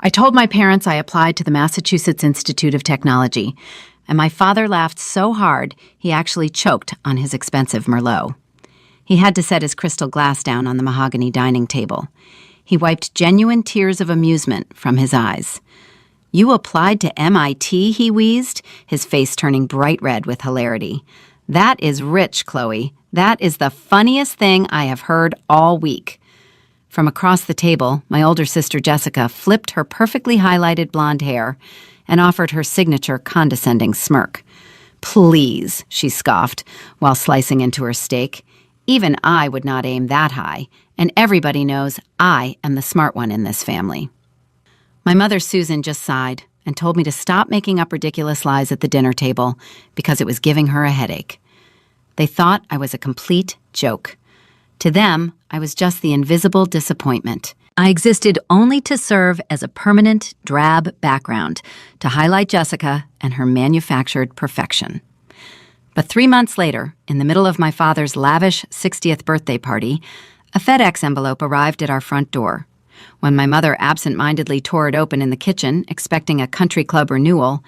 I told my parents I applied to the Massachusetts Institute of Technology, and my father laughed so hard he actually choked on his expensive Merlot. He had to set his crystal glass down on the mahogany dining table. He wiped genuine tears of amusement from his eyes. "You applied to MIT," he wheezed, his face turning bright red with hilarity. "That is rich, Chloe. That is the funniest thing I have heard all week." From across the table, my older sister Jessica flipped her perfectly highlighted blonde hair and offered her signature condescending smirk. "Please," she scoffed while slicing into her steak. "Even I would not aim that high, and everybody knows I am the smart one in this family." My mother, Susan, just sighed and told me to stop making up ridiculous lies at the dinner table because it was giving her a headache. They thought I was a complete joke. To them, I was just the invisible disappointment. I existed only to serve as a permanent, drab background to highlight Jessica and her manufactured perfection. But 3 months later, in the middle of my father's lavish 60th birthday party, a FedEx envelope arrived at our front door. When my mother absent-mindedly tore it open in the kitchen, expecting a country club renewal,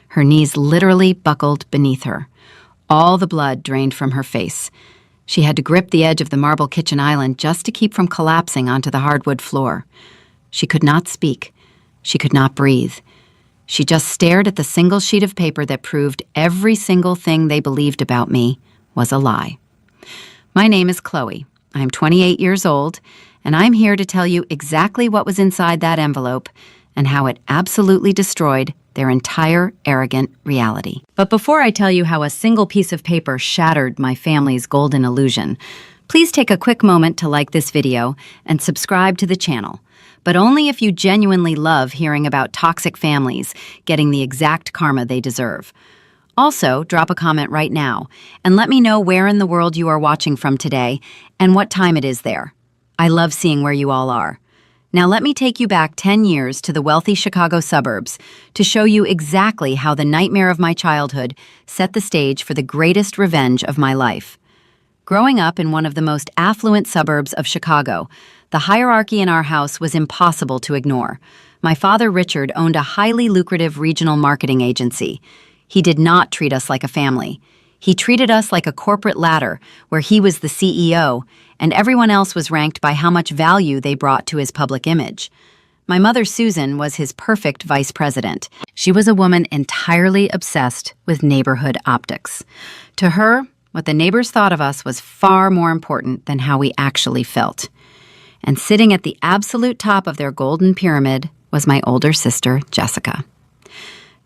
her knees literally buckled beneath her. All the blood drained from her face. She had to grip the edge of the marble kitchen island just to keep from collapsing onto the hardwood floor. She could not speak. She could not breathe. She just stared at the single sheet of paper that proved every single thing they believed about me was a lie. My name is Chloe. I'm 28 years old, and I'm here to tell you exactly what was inside that envelope and how it absolutely destroyed their entire arrogant reality. But before I tell you how a single piece of paper shattered my family's golden illusion, please take a quick moment to like this video and subscribe to the channel. But only if you genuinely love hearing about toxic families getting the exact karma they deserve. Also, drop a comment right now and let me know where in the world you are watching from today and what time it is there. I love seeing where you all are. Now let me take you back 10 years to the wealthy Chicago suburbs to show you exactly how the nightmare of my childhood set the stage for the greatest revenge of my life. Growing up in one of the most affluent suburbs of Chicago, the hierarchy in our house was impossible to ignore. My father, Richard, owned a highly lucrative regional marketing agency. He did not treat us like a family. He treated us like a corporate ladder where he was the CEO and everyone else was ranked by how much value they brought to his public image. My mother, Susan, was his perfect vice president. She was a woman entirely obsessed with neighborhood optics. To her, what the neighbors thought of us was far more important than how we actually felt. And sitting at the absolute top of their golden pyramid was my older sister, Jessica.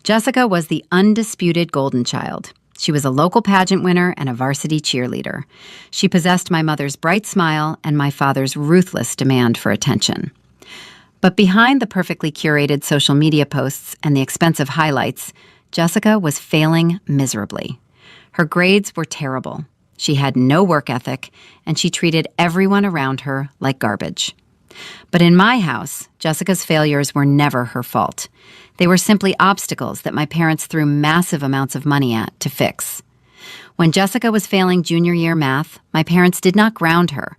Jessica was the undisputed golden child. She was a local pageant winner and a varsity cheerleader. She possessed my mother's bright smile and my father's ruthless demand for attention. But behind the perfectly curated social media posts and the expensive highlights, Jessica was failing miserably. Her grades were terrible. She had no work ethic, and she treated everyone around her like garbage. But in my house, Jessica's failures were never her fault. They were simply obstacles that my parents threw massive amounts of money at to fix. When Jessica was failing junior year math, my parents did not ground her.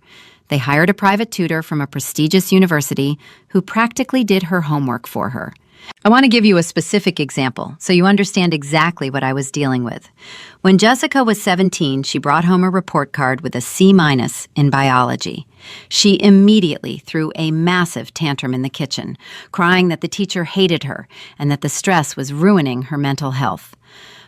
They hired a private tutor from a prestigious university who practically did her homework for her. I want to give you a specific example so you understand exactly what I was dealing with. When Jessica was 17, she brought home a report card with a C- in biology. She immediately threw a massive tantrum in the kitchen, crying that the teacher hated her and that the stress was ruining her mental health.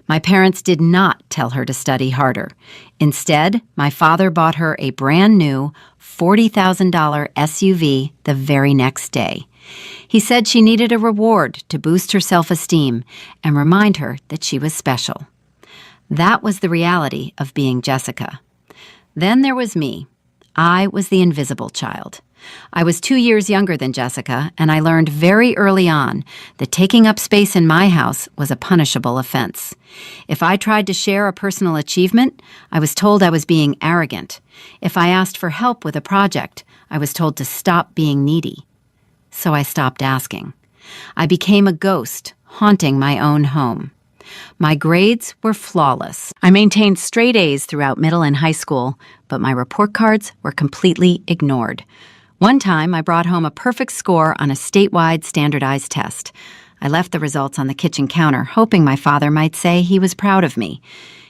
My parents did not tell her to study harder. Instead, my father bought her a brand new $40,000 SUV the very next day. He said she needed a reward to boost her self-esteem and remind her that she was special. That was the reality of being Jessica. Then there was me. I was the invisible child. I was 2 years younger than Jessica, and I learned very early on that taking up space in my house was a punishable offense. If I tried to share a personal achievement, I was told I was being arrogant. If I asked for help with a project, I was told to stop being needy. So I stopped asking. I became a ghost, haunting my own home. My grades were flawless. I maintained straight A's throughout middle and high school, but my report cards were completely ignored. One time, I brought home a perfect score on a statewide standardized test. I left the results on the kitchen counter, hoping my father might say he was proud of me.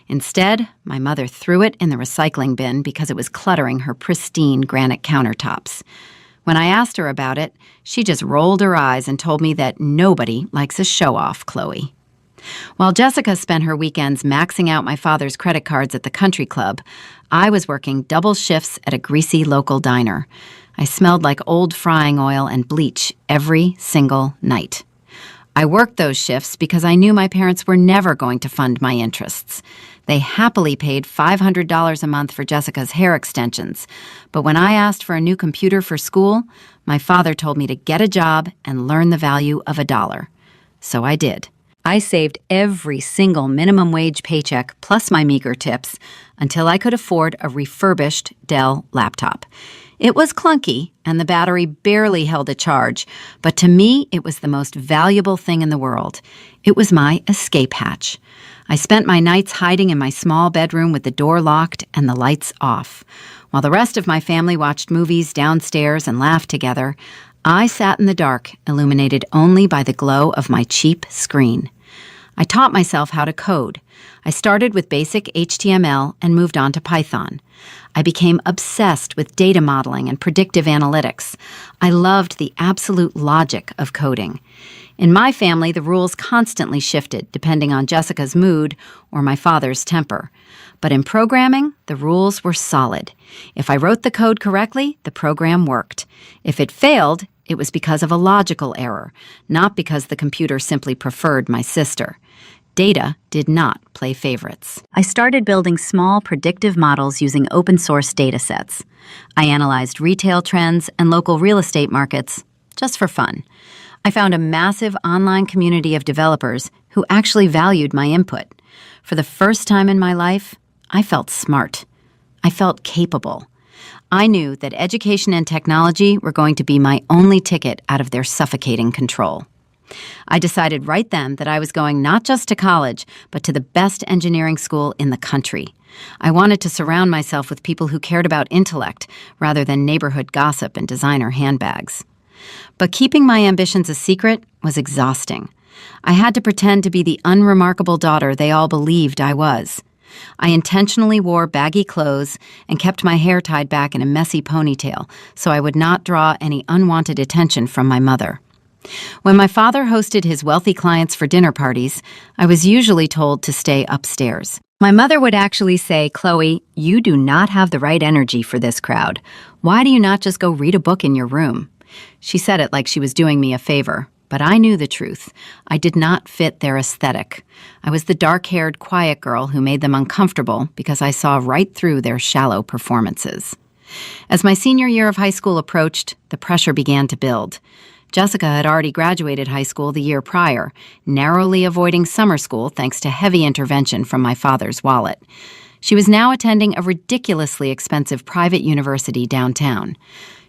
Instead, my mother threw it in the recycling bin because it was cluttering her pristine granite countertops. When I asked her about it, she just rolled her eyes and told me that nobody likes a show-off, Chloe. While Jessica spent her weekends maxing out my father's credit cards at the country club, I was working double shifts at a greasy local diner. I smelled like old frying oil and bleach every single night. I worked those shifts because I knew my parents were never going to fund my interests. They happily paid $500 a month for Jessica's hair extensions. But when I asked for a new computer for school, my father told me to get a job and learn the value of $1. So I did. I saved every single minimum wage paycheck plus my meager tips until I could afford a refurbished Dell laptop. It was clunky and the battery barely held a charge, but to me it was the most valuable thing in the world. It was my escape hatch. I spent my nights hiding in my small bedroom with the door locked and the lights off. While the rest of my family watched movies downstairs and laughed together, I sat in the dark, illuminated only by the glow of my cheap screen. I taught myself how to code. I started with basic HTML and moved on to Python. I became obsessed with data modeling and predictive analytics. I loved the absolute logic of coding. In my family, the rules constantly shifted depending on Jessica's mood or my father's temper. But in programming, the rules were solid. If I wrote the code correctly, the program worked. If it failed, it was because of a logical error, not because the computer simply preferred my sister. Data did not play favorites. I started building small predictive models using open-source datasets. I analyzed retail trends and local real estate markets just for fun. I found a massive online community of developers who actually valued my input. For the first time in my life, I felt smart. I felt capable. I knew that education and technology were going to be my only ticket out of their suffocating control. I decided right then that I was going not just to college, but to the best engineering school in the country. I wanted to surround myself with people who cared about intellect rather than neighborhood gossip and designer handbags. But keeping my ambitions a secret was exhausting. I had to pretend to be the unremarkable daughter they all believed I was. I intentionally wore baggy clothes and kept my hair tied back in a messy ponytail so I would not draw any unwanted attention from my mother. When my father hosted his wealthy clients for dinner parties, I was usually told to stay upstairs. My mother would actually say, "Chloe, you do not have the right energy for this crowd. Why do you not just go read a book in your room?" She said it like she was doing me a favor, but I knew the truth. I did not fit their aesthetic. I was the dark-haired, quiet girl who made them uncomfortable because I saw right through their shallow performances. As my senior year of high school approached, the pressure began to build. Jessica had already graduated high school the year prior, narrowly avoiding summer school thanks to heavy intervention from my father's wallet. She was now attending a ridiculously expensive private university downtown.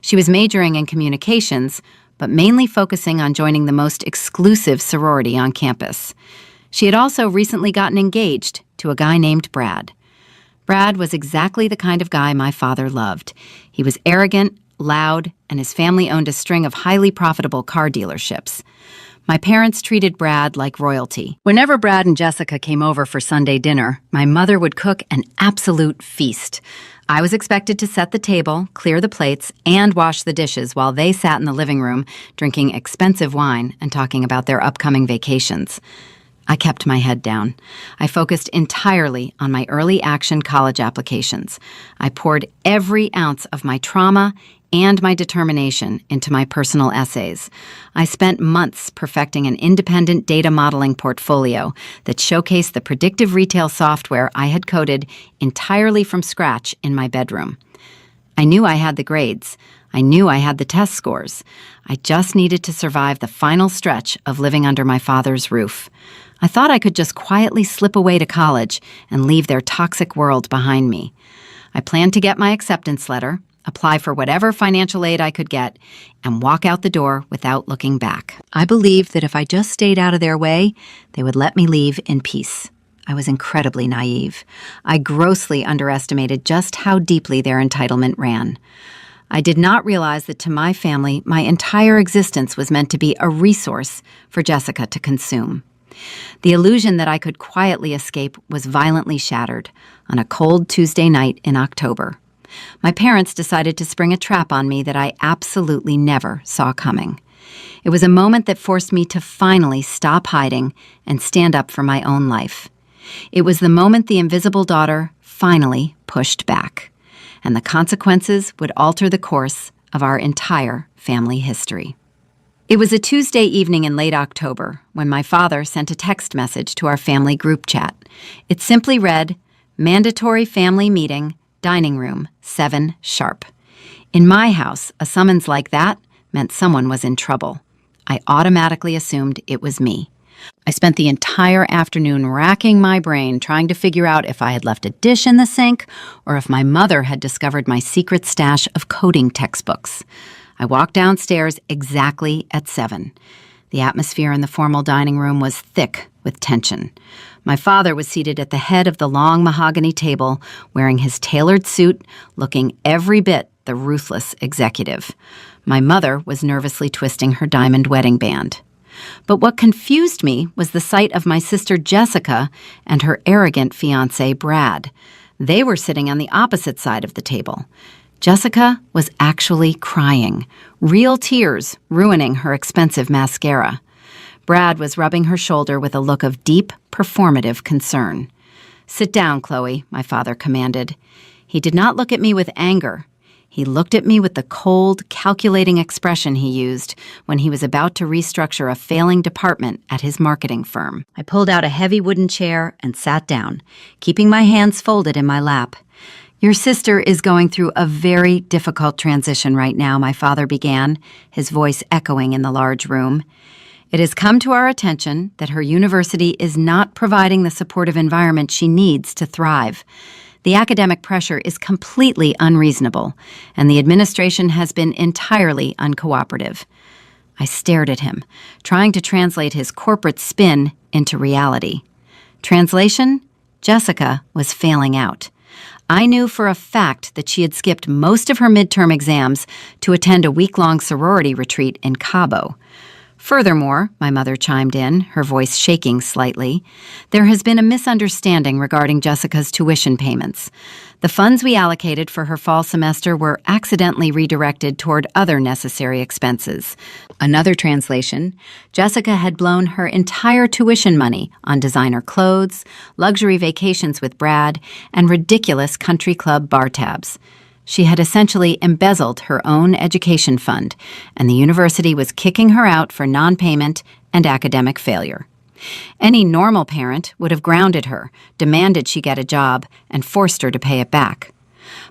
She was majoring in communications, but mainly focusing on joining the most exclusive sorority on campus. She had also recently gotten engaged to a guy named Brad. Brad was exactly the kind of guy my father loved. He was arrogant, loud, and his family owned a string of highly profitable car dealerships. My parents treated Brad like royalty. Whenever Brad and Jessica came over for Sunday dinner, my mother would cook an absolute feast. I was expected to set the table, clear the plates, and wash the dishes while they sat in the living room drinking expensive wine and talking about their upcoming vacations. I kept my head down. I focused entirely on my early action college applications. I poured every ounce of my trauma and my determination into my personal essays. I spent months perfecting an independent data modeling portfolio that showcased the predictive retail software I had coded entirely from scratch in my bedroom. I knew I had the grades. I knew I had the test scores. I just needed to survive the final stretch of living under my father's roof. I thought I could just quietly slip away to college and leave their toxic world behind me. I planned to get my acceptance letter, apply for whatever financial aid I could get, and walk out the door without looking back. I believed that if I just stayed out of their way, they would let me leave in peace. I was incredibly naive. I grossly underestimated just how deeply their entitlement ran. I did not realize that to my family, my entire existence was meant to be a resource for Jessica to consume. The illusion that I could quietly escape was violently shattered on a cold Tuesday night in October. My parents decided to spring a trap on me that I absolutely never saw coming. It was a moment that forced me to finally stop hiding and stand up for my own life. It was the moment the invisible daughter finally pushed back, and the consequences would alter the course of our entire family history. It was a Tuesday evening in late October when my father sent a text message to our family group chat. It simply read, "Mandatory family meeting, dining room, 7 sharp." In my house, a summons like that meant someone was in trouble. I automatically assumed it was me. I spent the entire afternoon racking my brain trying to figure out if I had left a dish in the sink or if my mother had discovered my secret stash of coding textbooks. I walked downstairs exactly at 7. The atmosphere in the formal dining room was thick with tension. My father was seated at the head of the long mahogany table, wearing his tailored suit, looking every bit the ruthless executive. My mother was nervously twisting her diamond wedding band. But what confused me was the sight of my sister Jessica and her arrogant fiancé Brad. They were sitting on the opposite side of the table. Jessica was actually crying, real tears ruining her expensive mascara. Brad was rubbing her shoulder with a look of deep, performative concern. "Sit down, Chloe," my father commanded. He did not look at me with anger. He looked at me with the cold, calculating expression he used when he was about to restructure a failing department at his marketing firm. I pulled out a heavy wooden chair and sat down, keeping my hands folded in my lap. "Your sister is going through a very difficult transition right now," my father began, his voice echoing in the large room. "It has come to our attention that her university is not providing the supportive environment she needs to thrive. The academic pressure is completely unreasonable, and the administration has been entirely uncooperative." I stared at him, trying to translate his corporate spin into reality. Translation? Jessica was failing out. I knew for a fact that she had skipped most of her midterm exams to attend a week-long sorority retreat in Cabo. Furthermore, my mother chimed in, her voice shaking slightly, there has been a misunderstanding regarding Jessica's tuition payments. The funds we allocated for her fall semester were accidentally redirected toward other necessary expenses. Another translation, Jessica had blown her entire tuition money on designer clothes, luxury vacations with Brad, and ridiculous country club bar tabs. She had essentially embezzled her own education fund, and the university was kicking her out for non-payment and academic failure. Any normal parent would have grounded her, demanded she get a job, and forced her to pay it back.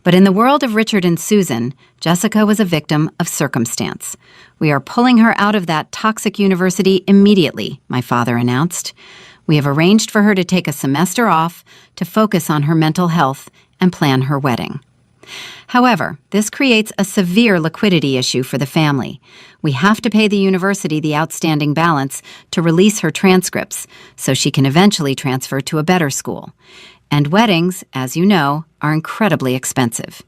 But in the world of Richard and Susan, Jessica was a victim of circumstance. "We are pulling her out of that toxic university immediately," my father announced. "We have arranged for her to take a semester off to focus on her mental health and plan her wedding." However, this creates a severe liquidity issue for the family. We have to pay the university the outstanding balance to release her transcripts so she can eventually transfer to a better school. And weddings, as you know, are incredibly expensive.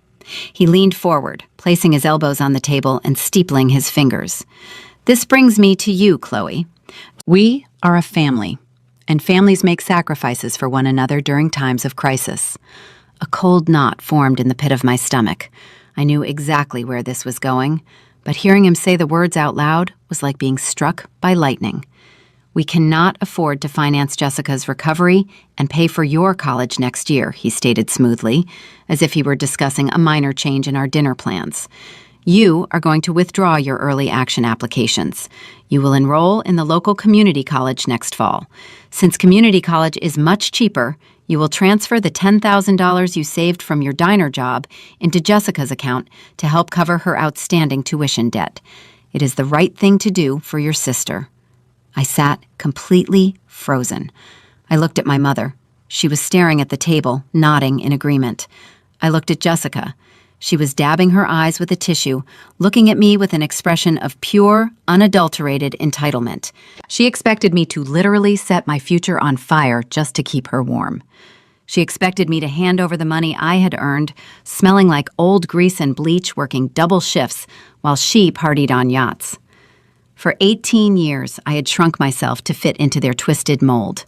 He leaned forward, placing his elbows on the table and steepling his fingers. "This brings me to you, Chloe. We are a family, and families make sacrifices for one another during times of crisis." A cold knot formed in the pit of my stomach. I knew exactly where this was going, but hearing him say the words out loud was like being struck by lightning. "We cannot afford to finance Jessica's recovery and pay for your college next year," he stated smoothly, as if he were discussing a minor change in our dinner plans. "You are going to withdraw your early action applications. You will enroll in the local community college next fall. Since community college is much cheaper, you will transfer the $10,000 you saved from your diner job into Jessica's account to help cover her outstanding tuition debt. It is the right thing to do for your sister." I sat completely frozen. I looked at my mother. She was staring at the table, nodding in agreement. I looked at Jessica. She was dabbing her eyes with a tissue, looking at me with an expression of pure, unadulterated entitlement. She expected me to literally set my future on fire just to keep her warm. She expected me to hand over the money I had earned, smelling like old grease and bleach, working double shifts while she partied on yachts. For 18 years, I had shrunk myself to fit into their twisted mold.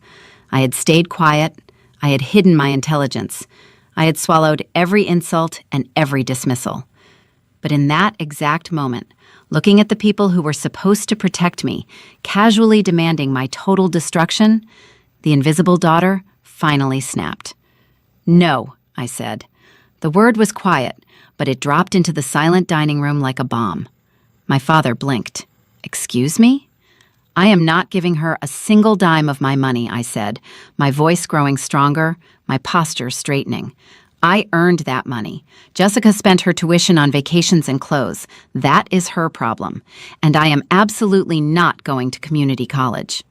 I had stayed quiet. I had hidden my intelligence. I had swallowed every insult and every dismissal. But in that exact moment, looking at the people who were supposed to protect me, casually demanding my total destruction, the invisible daughter finally snapped. "No," I said. The word was quiet, but it dropped into the silent dining room like a bomb. My father blinked. "Excuse me?" "I am not giving her a single dime of my money," I said, my voice growing stronger, my posture straightening. "I earned that money. Jessica spent her tuition on vacations and clothes. That is her problem. And I am absolutely not going to community college."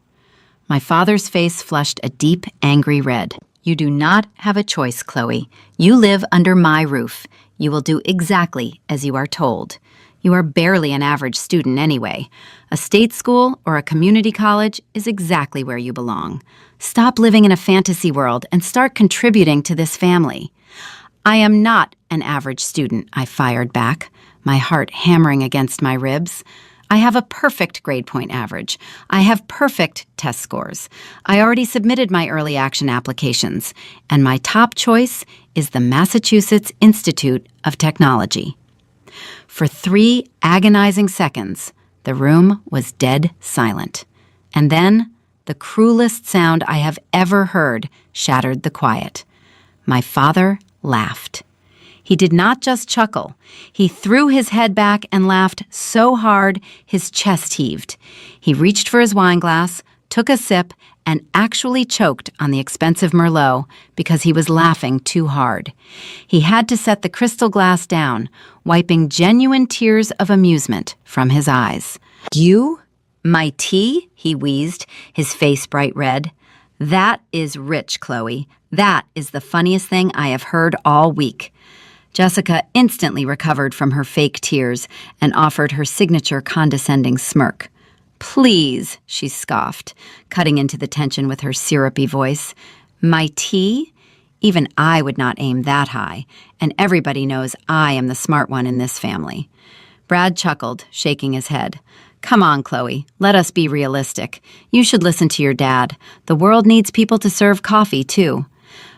My father's face flushed a deep, angry red. "You do not have a choice, Chloe. You live under my roof. You will do exactly as you are told. You are barely an average student anyway. A state school or a community college is exactly where you belong. Stop living in a fantasy world and start contributing to this family." "I am not an average student," I fired back, my heart hammering against my ribs. "I have a perfect grade point average. I have perfect test scores. I already submitted my early action applications, and my top choice is the Massachusetts Institute of Technology." For 3 agonizing seconds, the room was dead silent. And then, the cruelest sound I have ever heard shattered the quiet. My father laughed. He did not just chuckle. He threw his head back and laughed so hard his chest heaved. He reached for his wine glass, took a sip, and actually choked on the expensive Merlot because he was laughing too hard. He had to set the crystal glass down, wiping genuine tears of amusement from his eyes. "You? My tea?" he wheezed, his face bright red. "That is rich, Chloe. That is the funniest thing I have heard all week." Jessica instantly recovered from her fake tears and offered her signature condescending smirk. "Please," she scoffed, cutting into the tension with her syrupy voice. "My tea? Even I would not aim that high, and everybody knows I am the smart one in this family." Brad chuckled, shaking his head. "Come on, Chloe, let us be realistic. You should listen to your dad. The world needs people to serve coffee, too."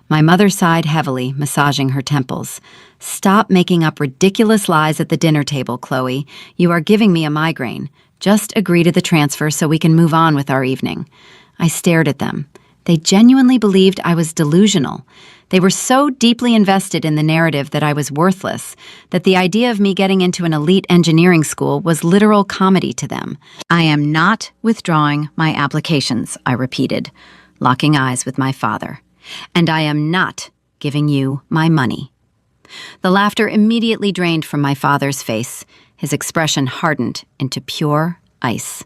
My mother sighed heavily, massaging her temples. "Stop making up ridiculous lies at the dinner table, Chloe. You are giving me a migraine. Just agree to the transfer so we can move on with our evening." I stared at them. They genuinely believed I was delusional. They were so deeply invested in the narrative that I was worthless, that the idea of me getting into an elite engineering school was literal comedy to them. "I am not withdrawing my applications," I repeated, locking eyes with my father. "And I am not giving you my money." The laughter immediately drained from my father's face. His expression hardened into pure ice.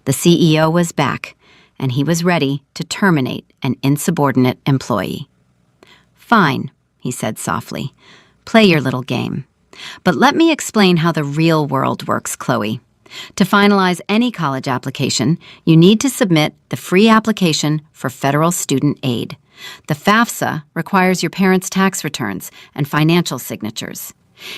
The CEO was back, and he was ready to terminate an insubordinate employee. "Fine," he said softly. "Play your little game. But let me explain how the real world works, Chloe. To finalize any college application, you need to submit the free application for federal student aid. The FAFSA requires your parents' tax returns and financial signatures.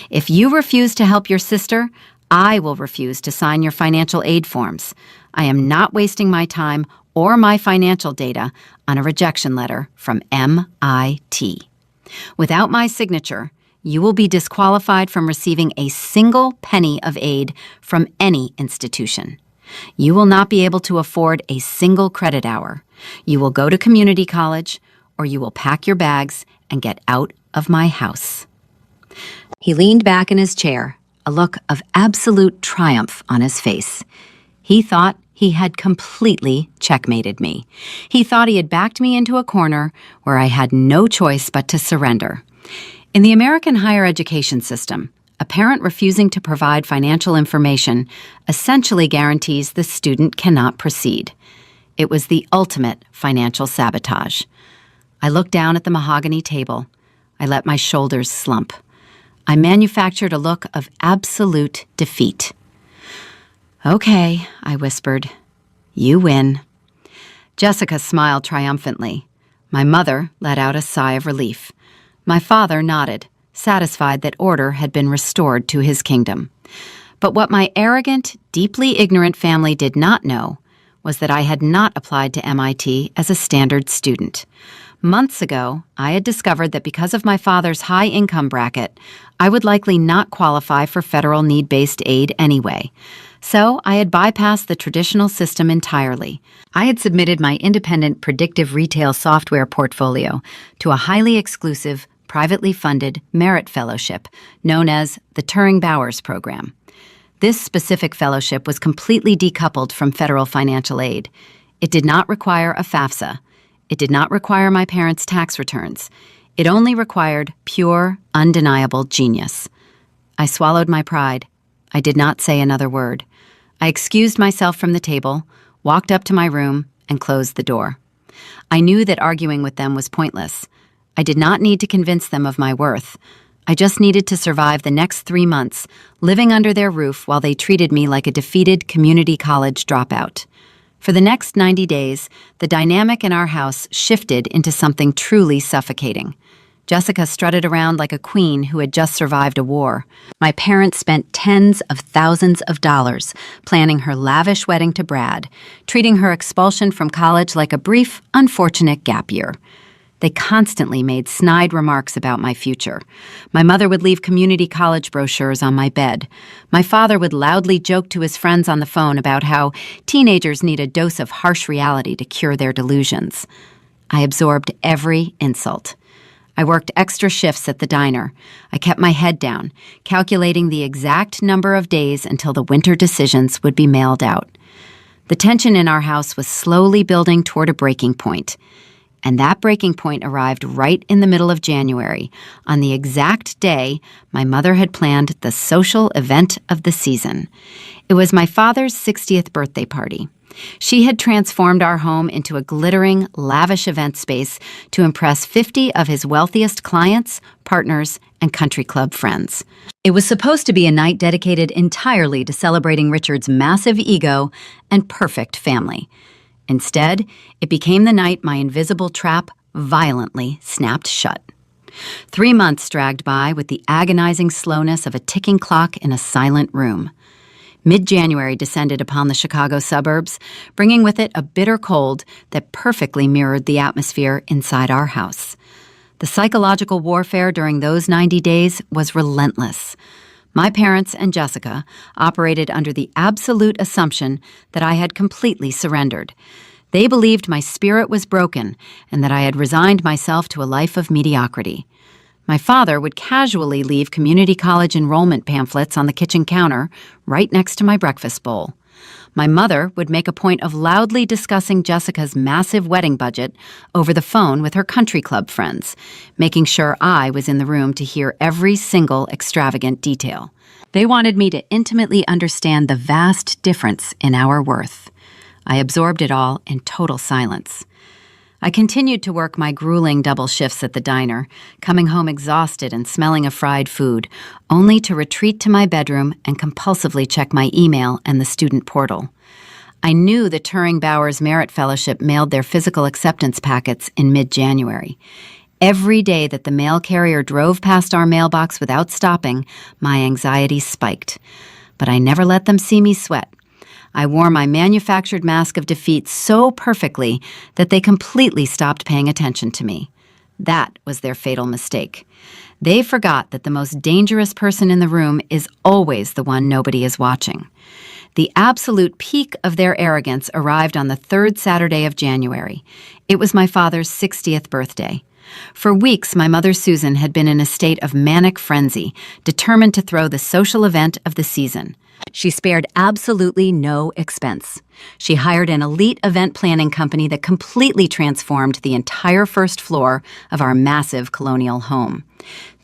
If you refuse to help your sister, I will refuse to sign your financial aid forms. I am not wasting my time or my financial data on a rejection letter from MIT. Without my signature, you will be disqualified from receiving a single penny of aid from any institution. You will not be able to afford a single credit hour. You will go to community college, or you will pack your bags and get out of my house." He leaned back in his chair, a look of absolute triumph on his face. He thought he had completely checkmated me. He thought he had backed me into a corner where I had no choice but to surrender. In the American higher education system, a parent refusing to provide financial information essentially guarantees the student cannot proceed. It was the ultimate financial sabotage. I looked down at the mahogany table. I let my shoulders slump. I manufactured a look of absolute defeat. "Okay," I whispered. "You win." Jessica smiled triumphantly. My mother let out a sigh of relief. My father nodded, satisfied that order had been restored to his kingdom. But what my arrogant, deeply ignorant family did not know was that I had not applied to MIT as a standard student. Months ago, I had discovered that because of my father's high income bracket, I would likely not qualify for federal need-based aid anyway. So I had bypassed the traditional system entirely. I had submitted my independent predictive retail software portfolio to a highly exclusive, privately funded merit fellowship known as the Turing-Bowers Program. This specific fellowship was completely decoupled from federal financial aid. It did not require a FAFSA. It did not require my parents' tax returns. It only required pure, undeniable genius. I swallowed my pride. I did not say another word. I excused myself from the table, walked up to my room, and closed the door. I knew that arguing with them was pointless. I did not need to convince them of my worth. I just needed to survive the next 3 months, living under their roof while they treated me like a defeated community college dropout. For the next 90 days, the dynamic in our house shifted into something truly suffocating. Jessica strutted around like a queen who had just survived a war. My parents spent tens of thousands of dollars planning her lavish wedding to Brad, treating her expulsion from college like a brief, unfortunate gap year. They constantly made snide remarks about my future. My mother would leave community college brochures on my bed. My father would loudly joke to his friends on the phone about how teenagers need a dose of harsh reality to cure their delusions. I absorbed every insult. I worked extra shifts at the diner. I kept my head down, calculating the exact number of days until the winter decisions would be mailed out. The tension in our house was slowly building toward a breaking point. And that breaking point arrived right in the middle of January, on the exact day my mother had planned the social event of the season. It was my father's 60th birthday party. She had transformed our home into a glittering, lavish event space to impress 50 of his wealthiest clients, partners, and country club friends. It was supposed to be a night dedicated entirely to celebrating Richard's massive ego and perfect family. Instead, it became the night my invisible trap violently snapped shut. 3 months dragged by with the agonizing slowness of a ticking clock in a silent room. Mid-January descended upon the Chicago suburbs, bringing with it a bitter cold that perfectly mirrored the atmosphere inside our house. The psychological warfare during those 90 days was relentless. My parents and Jessica operated under the absolute assumption that I had completely surrendered. They believed my spirit was broken and that I had resigned myself to a life of mediocrity. My father would casually leave community college enrollment pamphlets on the kitchen counter right next to my breakfast bowl. My mother would make a point of loudly discussing Jessica's massive wedding budget over the phone with her country club friends, making sure I was in the room to hear every single extravagant detail. They wanted me to intimately understand the vast difference in our worth. I absorbed it all in total silence. I continued to work my grueling double shifts at the diner, coming home exhausted and smelling of fried food, only to retreat to my bedroom and compulsively check my email and the student portal. I knew the Turing-Bowers Merit Fellowship mailed their physical acceptance packets in mid-January. Every day that the mail carrier drove past our mailbox without stopping, my anxiety spiked. But I never let them see me sweat. I wore my manufactured mask of defeat so perfectly that they completely stopped paying attention to me. That was their fatal mistake. They forgot that the most dangerous person in the room is always the one nobody is watching. The absolute peak of their arrogance arrived on the 3rd Saturday of January. It was my father's 60th birthday. For weeks, my mother Susan had been in a state of manic frenzy, determined to throw the social event of the season. She spared absolutely no expense. She hired an elite event planning company that completely transformed the entire first floor of our massive colonial home.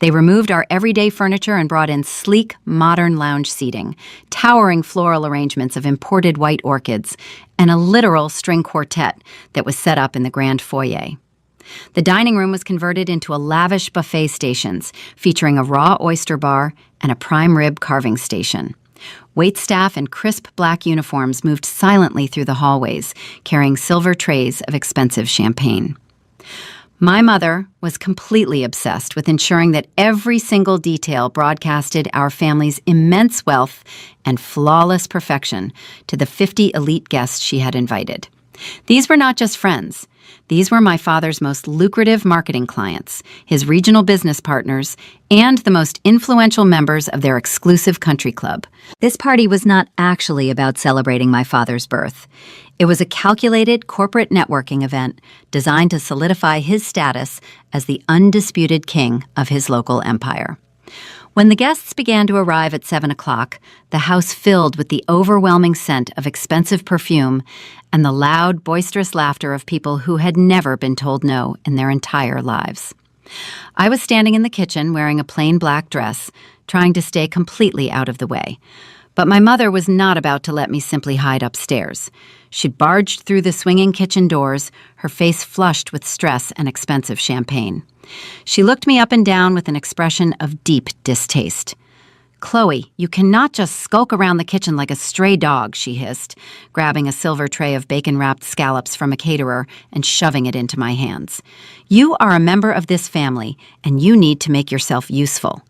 They removed our everyday furniture and brought in sleek, modern lounge seating, towering floral arrangements of imported white orchids, and a literal string quartet that was set up in the grand foyer. The dining room was converted into a lavish buffet stations, featuring a raw oyster bar and a prime rib carving station. Waitstaff in crisp black uniforms moved silently through the hallways, carrying silver trays of expensive champagne. My mother was completely obsessed with ensuring that every single detail broadcasted our family's immense wealth and flawless perfection to the 50 elite guests she had invited. These were not just friends. These were my father's most lucrative marketing clients, his regional business partners, and the most influential members of their exclusive country club. This party was not actually about celebrating my father's birth. It was a calculated corporate networking event designed to solidify his status as the undisputed king of his local empire. When the guests began to arrive at 7 o'clock, the house filled with the overwhelming scent of expensive perfume and the loud, boisterous laughter of people who had never been told no in their entire lives. I was standing in the kitchen wearing a plain black dress, trying to stay completely out of the way. But my mother was not about to let me simply hide upstairs. She barged through the swinging kitchen doors, her face flushed with stress and expensive champagne. She looked me up and down with an expression of deep distaste. "Chloe, you cannot just skulk around the kitchen like a stray dog," she hissed, grabbing a silver tray of bacon-wrapped scallops from a caterer and shoving it into my hands. "You are a member of this family, and you need to make yourself useful.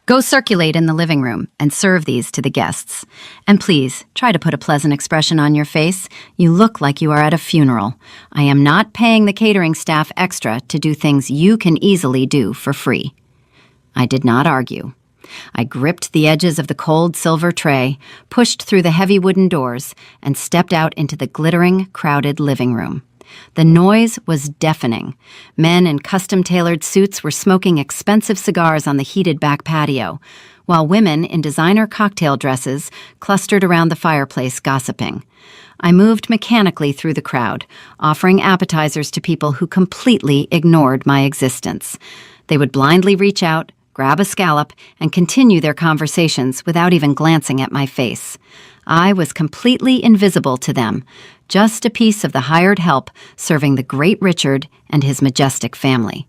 Go circulate in the living room and serve these to the guests. And please, try to put a pleasant expression on your face. You look like you are at a funeral. I am not paying the catering staff extra to do things you can easily do for free." I did not argue. I gripped the edges of the cold silver tray, pushed through the heavy wooden doors, and stepped out into the glittering, crowded living room. The noise was deafening. Men in custom-tailored suits were smoking expensive cigars on the heated back patio, while women in designer cocktail dresses clustered around the fireplace gossiping. I moved mechanically through the crowd, offering appetizers to people who completely ignored my existence. They would blindly reach out, grab a scallop, and continue their conversations without even glancing at my face. I was completely invisible to them, just a piece of the hired help serving the great Richard and his majestic family.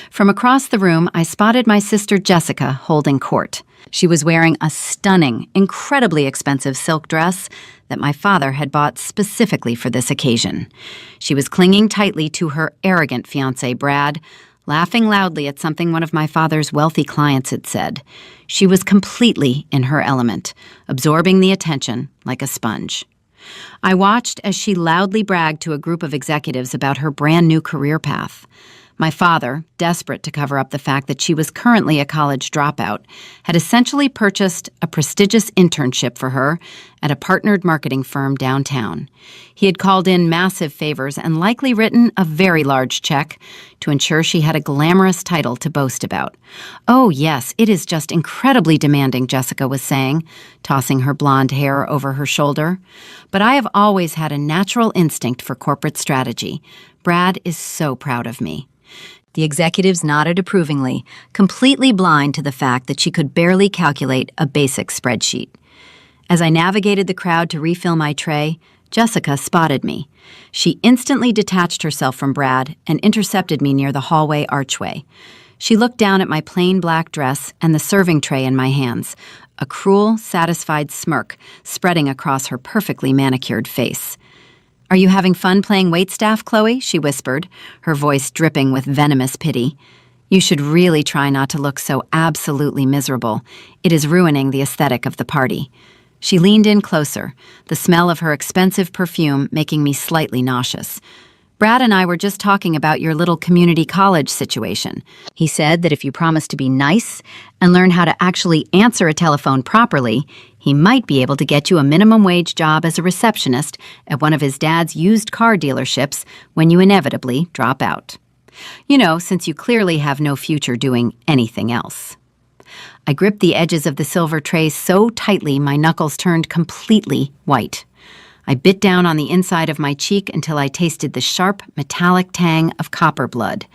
From across the room, I spotted my sister Jessica holding court. She was wearing a stunning, incredibly expensive silk dress that my father had bought specifically for this occasion. She was clinging tightly to her arrogant fiancé, Brad, laughing loudly at something one of my father's wealthy clients had said. She was completely in her element, absorbing the attention like a sponge. I watched as she loudly bragged to a group of executives about her brand-new career path. My father, desperate to cover up the fact that she was currently a college dropout, had essentially purchased a prestigious internship for her at a partnered marketing firm downtown. He had called in massive favors and likely written a very large check to ensure she had a glamorous title to boast about. "Oh, yes, it is just incredibly demanding," Jessica was saying, tossing her blonde hair over her shoulder. "But I have always had a natural instinct for corporate strategy. Brad is so proud of me." The executives nodded approvingly, completely blind to the fact that she could barely calculate a basic spreadsheet. As I navigated the crowd to refill my tray, Jessica spotted me. She instantly detached herself from Brad and intercepted me near the hallway archway. She looked down at my plain black dress and the serving tray in my hands, a cruel, satisfied smirk spreading across her perfectly manicured face. "Are you having fun playing waitstaff, Chloe?" she whispered, her voice dripping with venomous pity. "You should really try not to look so absolutely miserable. It is ruining the aesthetic of the party." She leaned in closer, the smell of her expensive perfume making me slightly nauseous. "Brad and I were just talking about your little community college situation. He said that if you promise to be nice and learn how to actually answer a telephone properly, he might be able to get you a minimum wage job as a receptionist at one of his dad's used car dealerships when you inevitably drop out. You know, since you clearly have no future doing anything else." I gripped the edges of the silver tray so tightly my knuckles turned completely white. I bit down on the inside of my cheek until I tasted the sharp, metallic tang of copper blood.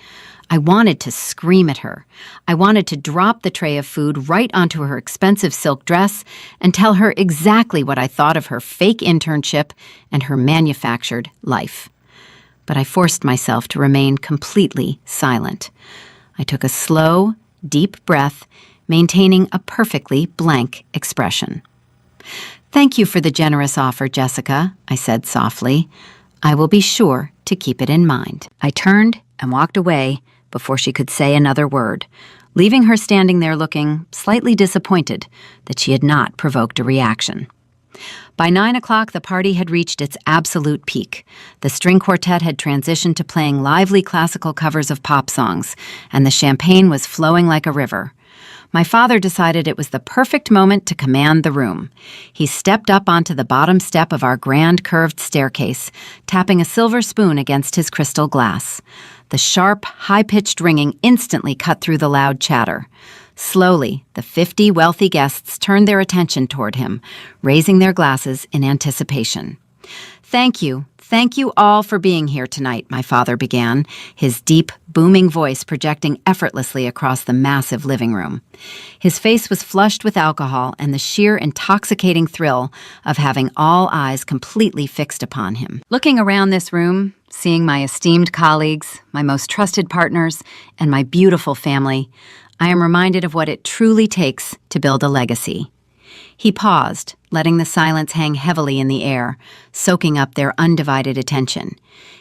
I wanted to scream at her. I wanted to drop the tray of food right onto her expensive silk dress and tell her exactly what I thought of her fake internship and her manufactured life. But I forced myself to remain completely silent. I took a slow, deep breath, maintaining a perfectly blank expression. "Thank you for the generous offer, Jessica," I said softly. I will be sure to keep it in mind." I turned and walked away before she could say another word, leaving her standing there looking slightly disappointed that she had not provoked a reaction. By 9 o'clock, the party had reached its absolute peak. The string quartet had transitioned to playing lively classical covers of pop songs, and the champagne was flowing like a river. My father decided it was the perfect moment to command the room. He stepped up onto the bottom step of our grand curved staircase, tapping a silver spoon against his crystal glass. The sharp, high-pitched ringing instantly cut through the loud chatter. Slowly, the 50 wealthy guests turned their attention toward him, raising their glasses in anticipation. Thank you all for being here tonight," my father began, his deep, booming voice projecting effortlessly across the massive living room. His face was flushed with alcohol and the sheer intoxicating thrill of having all eyes completely fixed upon him. Looking around this room, seeing my esteemed colleagues, my most trusted partners, and my beautiful family, I am reminded of what it truly takes to build a legacy. He paused, letting the silence hang heavily in the air, soaking up their undivided attention.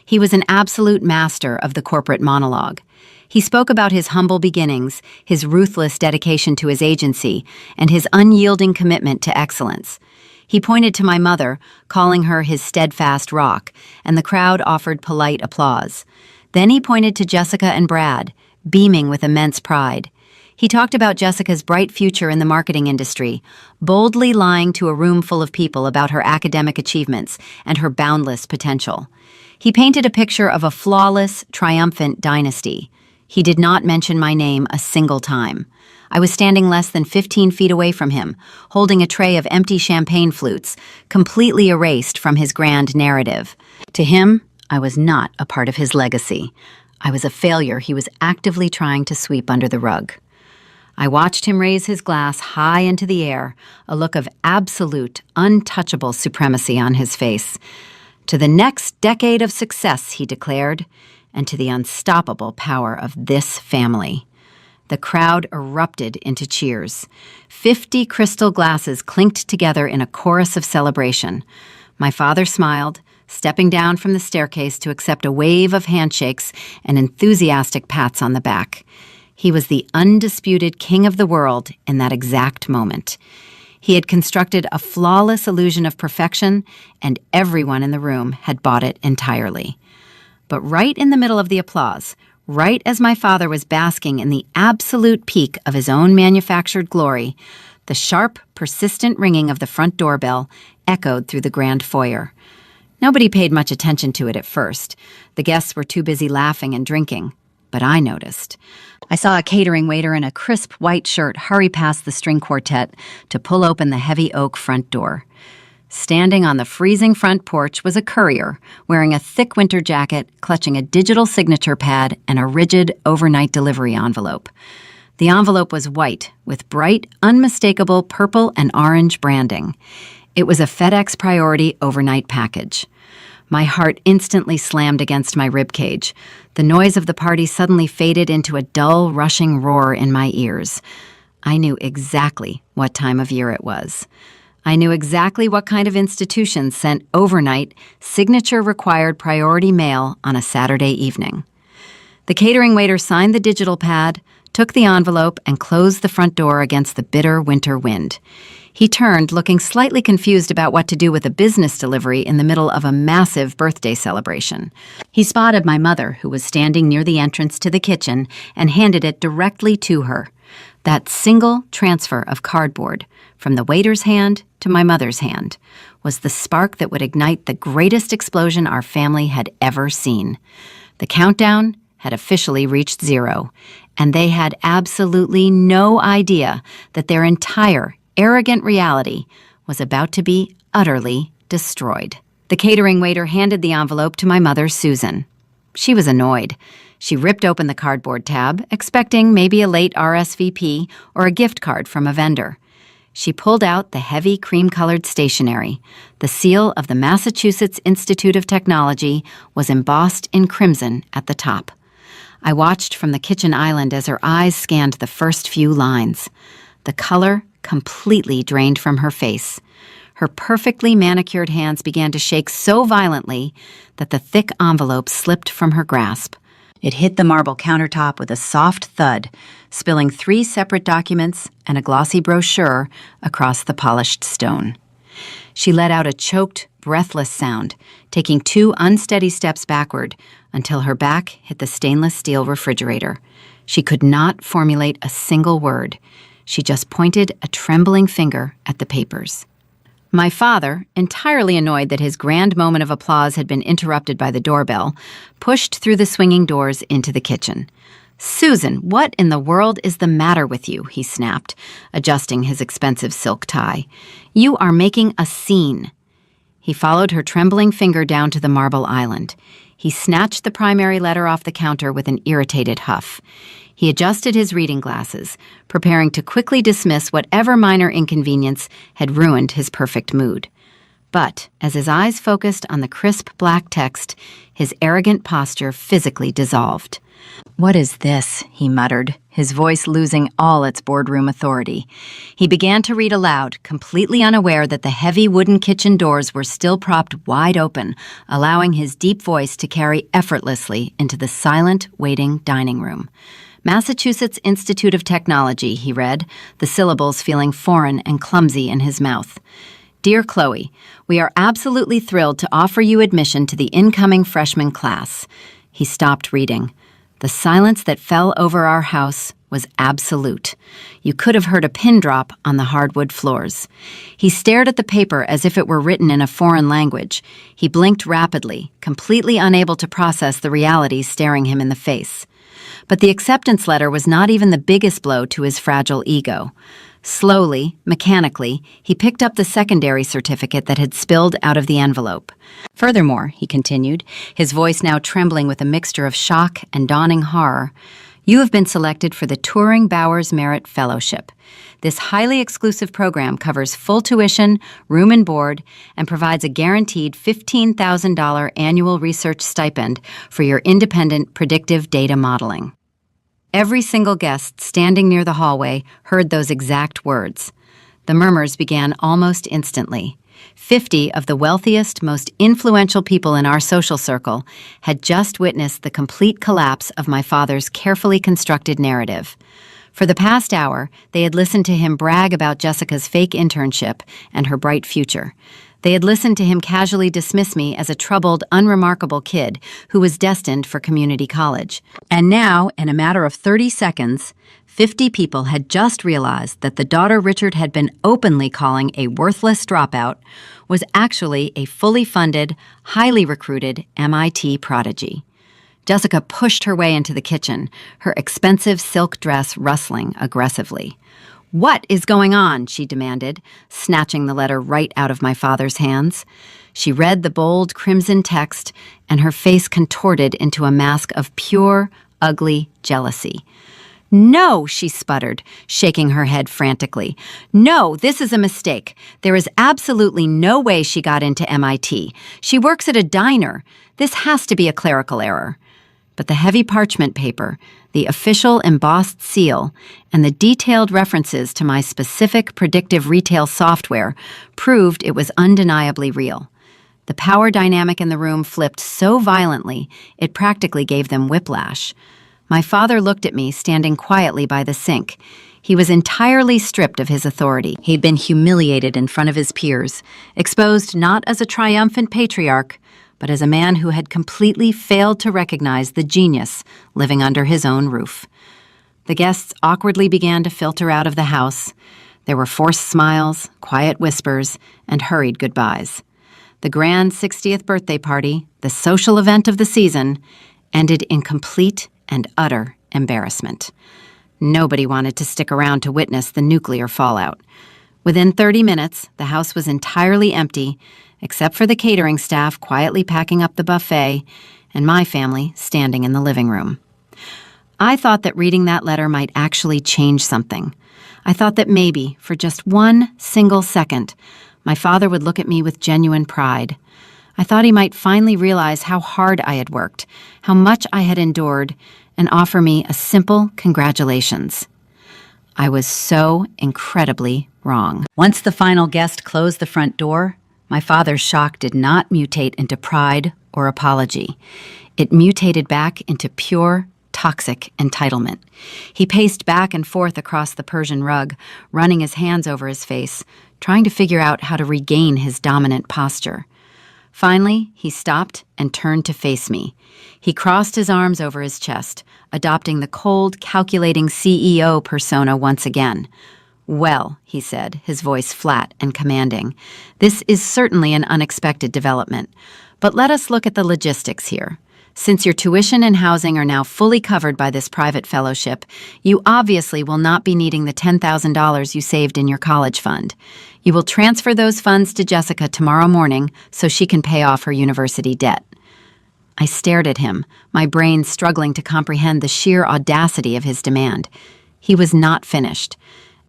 He was an absolute master of the corporate monologue. He spoke about his humble beginnings, his ruthless dedication to his agency, and his unyielding commitment to excellence. He pointed to my mother, calling her his steadfast rock, and the crowd offered polite applause. Then he pointed to Jessica and Brad, beaming with immense pride. He talked about Jessica's bright future in the marketing industry, boldly lying to a room full of people about her academic achievements and her boundless potential. He painted a picture of a flawless, triumphant dynasty. He did not mention my name a single time. I was standing less than 15 feet away from him, holding a tray of empty champagne flutes, completely erased from his grand narrative. To him, I was not a part of his legacy. I was a failure he was actively trying to sweep under the rug. I watched him raise his glass high into the air, a look of absolute, untouchable supremacy on his face. "To the next decade of success," he declared, "and to the unstoppable power of this family." The crowd erupted into cheers. 50 crystal glasses clinked together in a chorus of celebration. My father smiled, stepping down from the staircase to accept a wave of handshakes and enthusiastic pats on the back. He was the undisputed king of the world in that exact moment. He had constructed a flawless illusion of perfection, and everyone in the room had bought it entirely. But right in the middle of the applause, right as my father was basking in the absolute peak of his own manufactured glory, the sharp, persistent ringing of the front doorbell echoed through the grand foyer. Nobody paid much attention to it at first. The guests were too busy laughing and drinking. But I noticed. I saw a catering waiter in a crisp white shirt hurry past the string quartet to pull open the heavy oak front door. Standing on the freezing front porch was a courier, wearing a thick winter jacket, clutching a digital signature pad and a rigid overnight delivery envelope. The envelope was white, with bright, unmistakable purple and orange branding. It was a FedEx Priority overnight package. My heart instantly slammed against my ribcage. The noise of the party suddenly faded into a dull, rushing roar in my ears. I knew exactly what time of year it was. I knew exactly what kind of institutions sent overnight, signature-required priority mail on a Saturday evening. The catering waiter signed the digital pad, took the envelope, and closed the front door against the bitter winter wind. He turned, looking slightly confused about what to do with a business delivery in the middle of a massive birthday celebration. He spotted my mother, who was standing near the entrance to the kitchen, and handed it directly to her. That single transfer of cardboard, from the waiter's hand to my mother's hand, was the spark that would ignite the greatest explosion our family had ever seen. The countdown had officially reached 0, and they had absolutely no idea that their entire arrogant reality was about to be utterly destroyed. The catering waiter handed the envelope to my mother, Susan. She was annoyed. She ripped open the cardboard tab, expecting maybe a late RSVP or a gift card from a vendor. She pulled out the heavy cream-colored stationery. The seal of the Massachusetts Institute of Technology was embossed in crimson at the top. I watched from the kitchen island as her eyes scanned the first few lines. The color completely drained from her face. Her perfectly manicured hands began to shake so violently that the thick envelope slipped from her grasp. It hit the marble countertop with a soft thud, spilling 3 separate documents and a glossy brochure across the polished stone. She let out a choked, breathless sound, taking 2 unsteady steps backward until her back hit the stainless steel refrigerator. She could not formulate a single word. She just pointed a trembling finger at the papers. My father, entirely annoyed that his grand moment of applause had been interrupted by the doorbell, pushed through the swinging doors into the kitchen. "Susan, what in the world is the matter with you?" he snapped, adjusting his expensive silk tie. "You are making a scene." He followed her trembling finger down to the marble island. He snatched the primary letter off the counter with an irritated huff. He adjusted his reading glasses, preparing to quickly dismiss whatever minor inconvenience had ruined his perfect mood. But as his eyes focused on the crisp black text, his arrogant posture physically dissolved. "What is this?" he muttered, his voice losing all its boardroom authority. He began to read aloud, completely unaware that the heavy wooden kitchen doors were still propped wide open, allowing his deep voice to carry effortlessly into the silent, waiting dining room. "Massachusetts Institute of Technology," he read, the syllables feeling foreign and clumsy in his mouth. "Dear Chloe, we are absolutely thrilled to offer you admission to the incoming freshman class." He stopped reading. The silence that fell over our house was absolute. You could have heard a pin drop on the hardwood floors. He stared at the paper as if it were written in a foreign language. He blinked rapidly, completely unable to process the reality staring him in the face. But the acceptance letter was not even the biggest blow to his fragile ego. Slowly, mechanically, he picked up the secondary certificate that had spilled out of the envelope. "Furthermore," he continued, his voice now trembling with a mixture of shock and dawning horror, "you have been selected for the Turing Bowers Merit Fellowship. This highly exclusive program covers full tuition, room and board, and provides a guaranteed $15,000 annual research stipend for your independent predictive data modeling." Every single guest standing near the hallway heard those exact words. The murmurs began almost instantly. 50 of the wealthiest, most influential people in our social circle had just witnessed the complete collapse of my father's carefully constructed narrative. For the past hour, they had listened to him brag about Jessica's fake internship and her bright future. They had listened to him casually dismiss me as a troubled, unremarkable kid who was destined for community college. And now, in a matter of 30 seconds, 50 people had just realized that the daughter Richard had been openly calling a worthless dropout was actually a fully funded, highly recruited MIT prodigy. Jessica pushed her way into the kitchen, her expensive silk dress rustling aggressively. "What is going on?" she demanded, snatching the letter right out of my father's hands. She read the bold crimson text, and her face contorted into a mask of pure, ugly jealousy. "No," she sputtered, shaking her head frantically. "No, this is a mistake. There is absolutely no way she got into MIT. She works at a diner. This has to be a clerical error." But the heavy parchment paper, the official embossed seal, and the detailed references to my specific predictive retail software proved it was undeniably real. The power dynamic in the room flipped so violently it practically gave them whiplash. My father looked at me standing quietly by the sink. He was entirely stripped of his authority. He'd been humiliated in front of his peers, exposed not as a triumphant patriarch, but as a man who had completely failed to recognize the genius living under his own roof. The guests awkwardly began to filter out of the house. There were forced smiles, quiet whispers, and hurried goodbyes. The grand 60th birthday party, the social event of the season, ended in complete and utter embarrassment. Nobody wanted to stick around to witness the nuclear fallout. Within 30 minutes, the house was entirely empty, except for the catering staff quietly packing up the buffet and my family standing in the living room. I thought that reading that letter might actually change something. I thought that maybe, for just one single second, my father would look at me with genuine pride. I thought he might finally realize how hard I had worked, how much I had endured, and offer me a simple congratulations. I was so incredibly wrong. Once the final guest closed the front door, my father's shock did not mutate into pride or apology. It mutated back into pure, toxic entitlement. He paced back and forth across the Persian rug, running his hands over his face, trying to figure out how to regain his dominant posture. Finally, he stopped and turned to face me. He crossed his arms over his chest, adopting the cold, calculating CEO persona once again. "Well," he said, his voice flat and commanding, "this is certainly an unexpected development. But let us look at the logistics here. Since your tuition and housing are now fully covered by this private fellowship, you obviously will not be needing the $10,000 you saved in your college fund. You will transfer those funds to Jessica tomorrow morning so she can pay off her university debt." I stared at him, my brain struggling to comprehend the sheer audacity of his demand. He was not finished.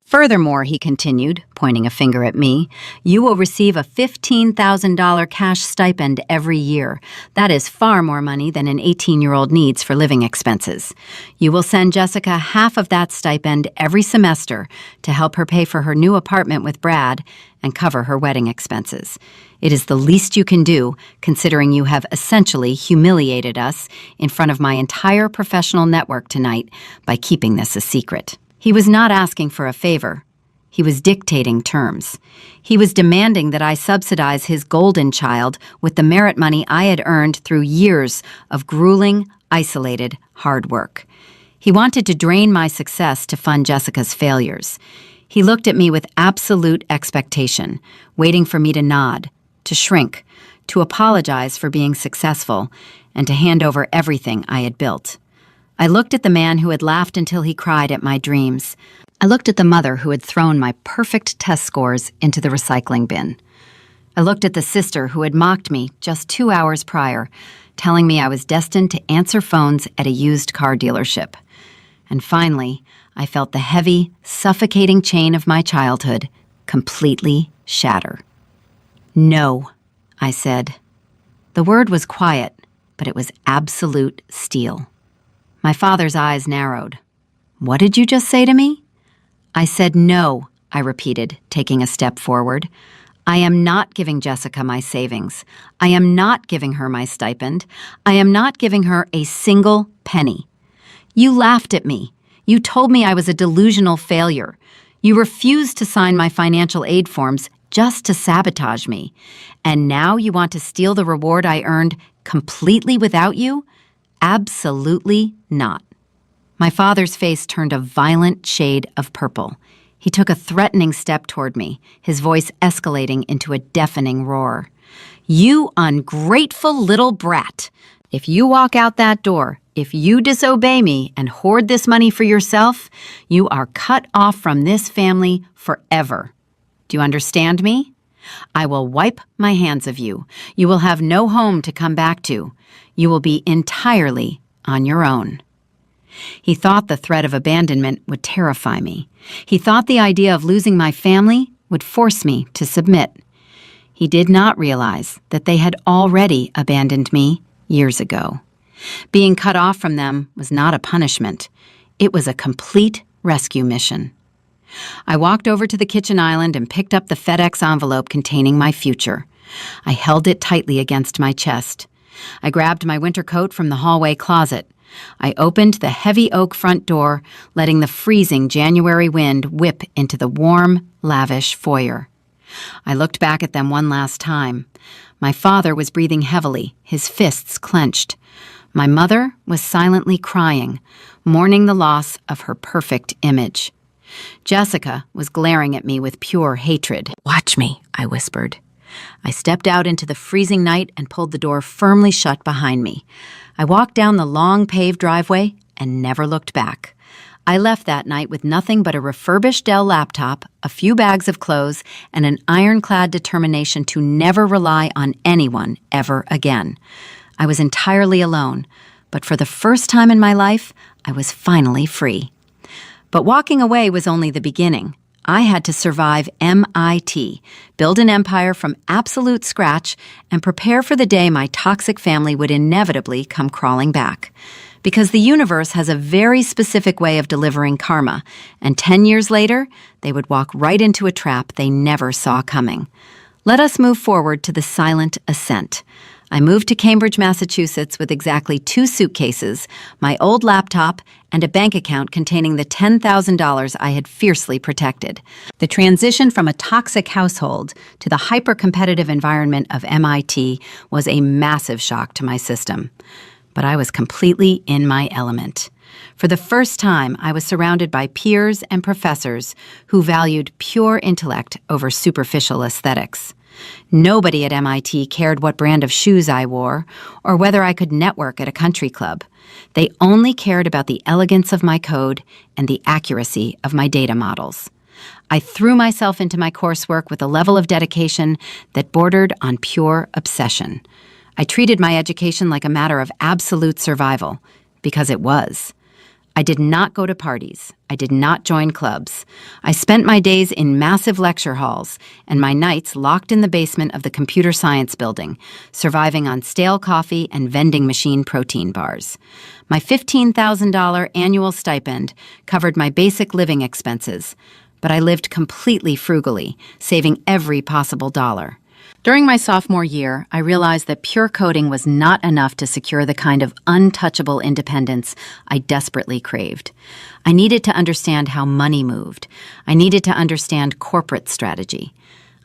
"Furthermore," he continued, pointing a finger at me, "you will receive a $15,000 cash stipend every year. That is far more money than an 18-year-old needs for living expenses. You will send Jessica half of that stipend every semester to help her pay for her new apartment with Brad and cover her wedding expenses. It is the least you can do, considering you have essentially humiliated us in front of my entire professional network tonight by keeping this a secret." He was not asking for a favor. He was dictating terms. He was demanding that I subsidize his golden child with the merit money I had earned through years of grueling, isolated hard work. He wanted to drain my success to fund Jessica's failures. He looked at me with absolute expectation, waiting for me to nod, to shrink, to apologize for being successful, and to hand over everything I had built. I looked at the man who had laughed until he cried at my dreams. I looked at the mother who had thrown my perfect test scores into the recycling bin. I looked at the sister who had mocked me just 2 hours prior, telling me I was destined to answer phones at a used car dealership. And finally, I felt the heavy, suffocating chain of my childhood completely shatter. "No," I said. The word was quiet, but it was absolute steel. My father's eyes narrowed. "What did you just say to me?" "I said no," I repeated, taking a step forward. "I am not giving Jessica my savings. I am not giving her my stipend. I am not giving her a single penny. You laughed at me. You told me I was a delusional failure. You refused to sign my financial aid forms just to sabotage me. And now you want to steal the reward I earned completely without you? Absolutely not." My father's face turned a violent shade of purple. He took a threatening step toward me, his voice escalating into a deafening roar. "You ungrateful little brat! If you walk out that door, if you disobey me and hoard this money for yourself, you are cut off from this family forever. Do you understand me? I will wipe my hands of you. You will have no home to come back to. You will be entirely on your own." He thought the threat of abandonment would terrify me. He thought the idea of losing my family would force me to submit. He did not realize that they had already abandoned me years ago. Being cut off from them was not a punishment. It was a complete rescue mission. I walked over to the kitchen island and picked up the FedEx envelope containing my future. I held it tightly against my chest. I grabbed my winter coat from the hallway closet. I opened the heavy oak front door, letting the freezing January wind whip into the warm, lavish foyer. I looked back at them one last time. My father was breathing heavily, his fists clenched. My mother was silently crying, mourning the loss of her perfect image. Jessica was glaring at me with pure hatred. "Watch me," I whispered. I stepped out into the freezing night and pulled the door firmly shut behind me. I walked down the long paved driveway and never looked back. I left that night with nothing but a refurbished Dell laptop, a few bags of clothes, and an ironclad determination to never rely on anyone ever again. I was entirely alone, but for the first time in my life, I was finally free. But walking away was only the beginning. I had to survive MIT, build an empire from absolute scratch, and prepare for the day my toxic family would inevitably come crawling back. Because the universe has a very specific way of delivering karma, and 10 years later, they would walk right into a trap they never saw coming. Let us move forward to the silent ascent. I moved to Cambridge, Massachusetts with exactly 2 suitcases, my old laptop, and a bank account containing the $10,000 I had fiercely protected. The transition from a toxic household to the hyper-competitive environment of MIT was a massive shock to my system. But I was completely in my element. For the first time, I was surrounded by peers and professors who valued pure intellect over superficial aesthetics. Nobody at MIT cared what brand of shoes I wore or whether I could network at a country club. They only cared about the elegance of my code and the accuracy of my data models. I threw myself into my coursework with a level of dedication that bordered on pure obsession. I treated my education like a matter of absolute survival, because it was. I did not go to parties. I did not join clubs. I spent my days in massive lecture halls and my nights locked in the basement of the computer science building, surviving on stale coffee and vending machine protein bars. My $15,000 annual stipend covered my basic living expenses, but I lived completely frugally, saving every possible dollar. During my sophomore year, I realized that pure coding was not enough to secure the kind of untouchable independence I desperately craved. I needed to understand how money moved. I needed to understand corporate strategy.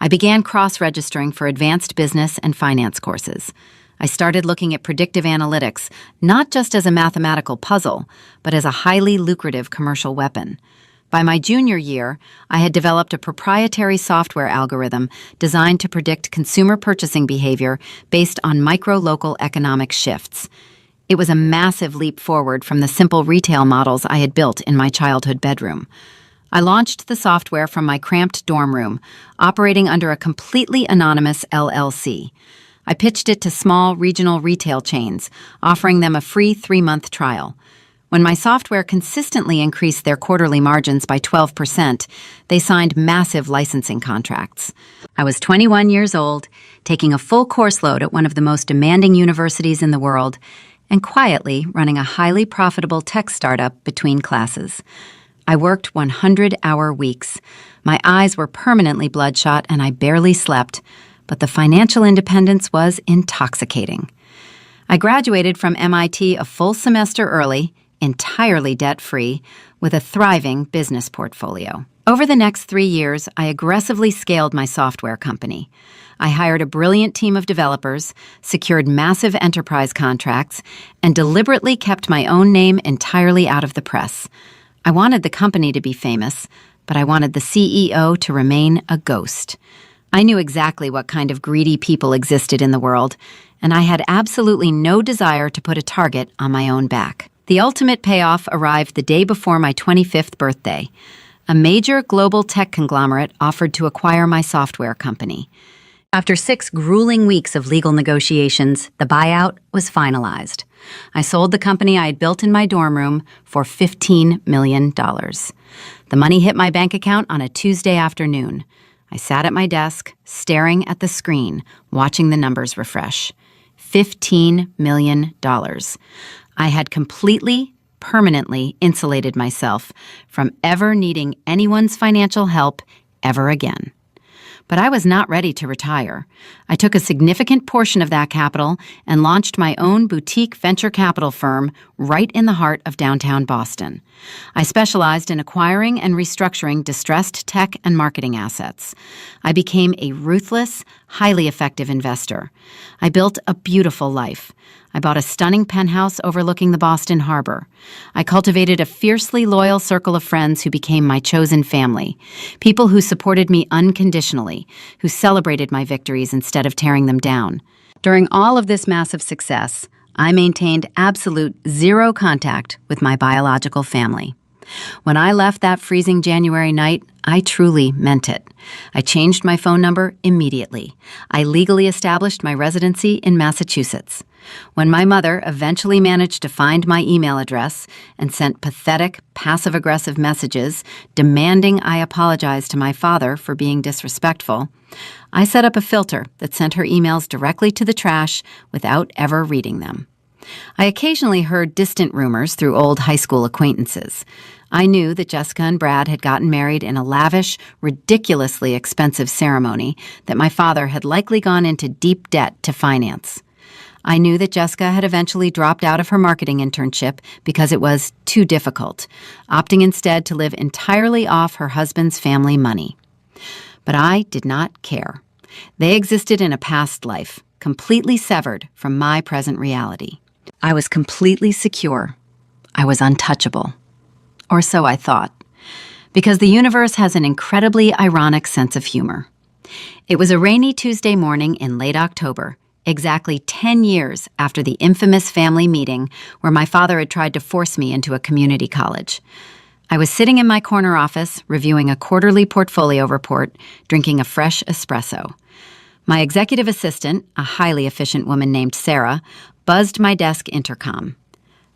I began cross-registering for advanced business and finance courses. I started looking at predictive analytics, not just as a mathematical puzzle, but as a highly lucrative commercial weapon. By my junior year, I had developed a proprietary software algorithm designed to predict consumer purchasing behavior based on micro-local economic shifts. It was a massive leap forward from the simple retail models I had built in my childhood bedroom. I launched the software from my cramped dorm room, operating under a completely anonymous LLC. I pitched it to small regional retail chains, offering them a free 3-month trial. When my software consistently increased their quarterly margins by 12%, they signed massive licensing contracts. I was 21 years old, taking a full course load at one of the most demanding universities in the world, and quietly running a highly profitable tech startup between classes. I worked 100-hour weeks. My eyes were permanently bloodshot and I barely slept, but the financial independence was intoxicating. I graduated from MIT a full semester early, entirely debt-free, with a thriving business portfolio. Over the next 3 years, I aggressively scaled my software company. I hired a brilliant team of developers, secured massive enterprise contracts, and deliberately kept my own name entirely out of the press. I wanted the company to be famous, but I wanted the CEO to remain a ghost. I knew exactly what kind of greedy people existed in the world, and I had absolutely no desire to put a target on my own back. The ultimate payoff arrived the day before my 25th birthday. A major global tech conglomerate offered to acquire my software company. After 6 grueling weeks of legal negotiations, the buyout was finalized. I sold the company I had built in my dorm room for $15 million. The money hit my bank account on a Tuesday afternoon. I sat at my desk, staring at the screen, watching the numbers refresh. $15 million. I had completely, permanently insulated myself from ever needing anyone's financial help ever again. But I was not ready to retire. I took a significant portion of that capital and launched my own boutique venture capital firm right in the heart of downtown Boston. I specialized in acquiring and restructuring distressed tech and marketing assets. I became a ruthless, highly effective investor. I built a beautiful life. I bought a stunning penthouse overlooking the Boston Harbor. I cultivated a fiercely loyal circle of friends who became my chosen family, people who supported me unconditionally, who celebrated my victories instead of tearing them down. During all of this massive success, I maintained absolute zero contact with my biological family. When I left that freezing January night, I truly meant it. I changed my phone number immediately. I legally established my residency in Massachusetts. When my mother eventually managed to find my email address and sent pathetic, passive-aggressive messages demanding I apologize to my father for being disrespectful, I set up a filter that sent her emails directly to the trash without ever reading them. I occasionally heard distant rumors through old high school acquaintances. I knew that Jessica and Brad had gotten married in a lavish, ridiculously expensive ceremony that my father had likely gone into deep debt to finance. I knew that Jessica had eventually dropped out of her marketing internship because it was too difficult, opting instead to live entirely off her husband's family money. But I did not care. They existed in a past life, completely severed from my present reality. I was completely secure. I was untouchable. Or so I thought. Because the universe has an incredibly ironic sense of humor. It was a rainy Tuesday morning in late October, exactly 10 years after the infamous family meeting where my father had tried to force me into a community college. I was sitting in my corner office, reviewing a quarterly portfolio report, drinking a fresh espresso. My executive assistant, a highly efficient woman named Sarah, buzzed my desk intercom.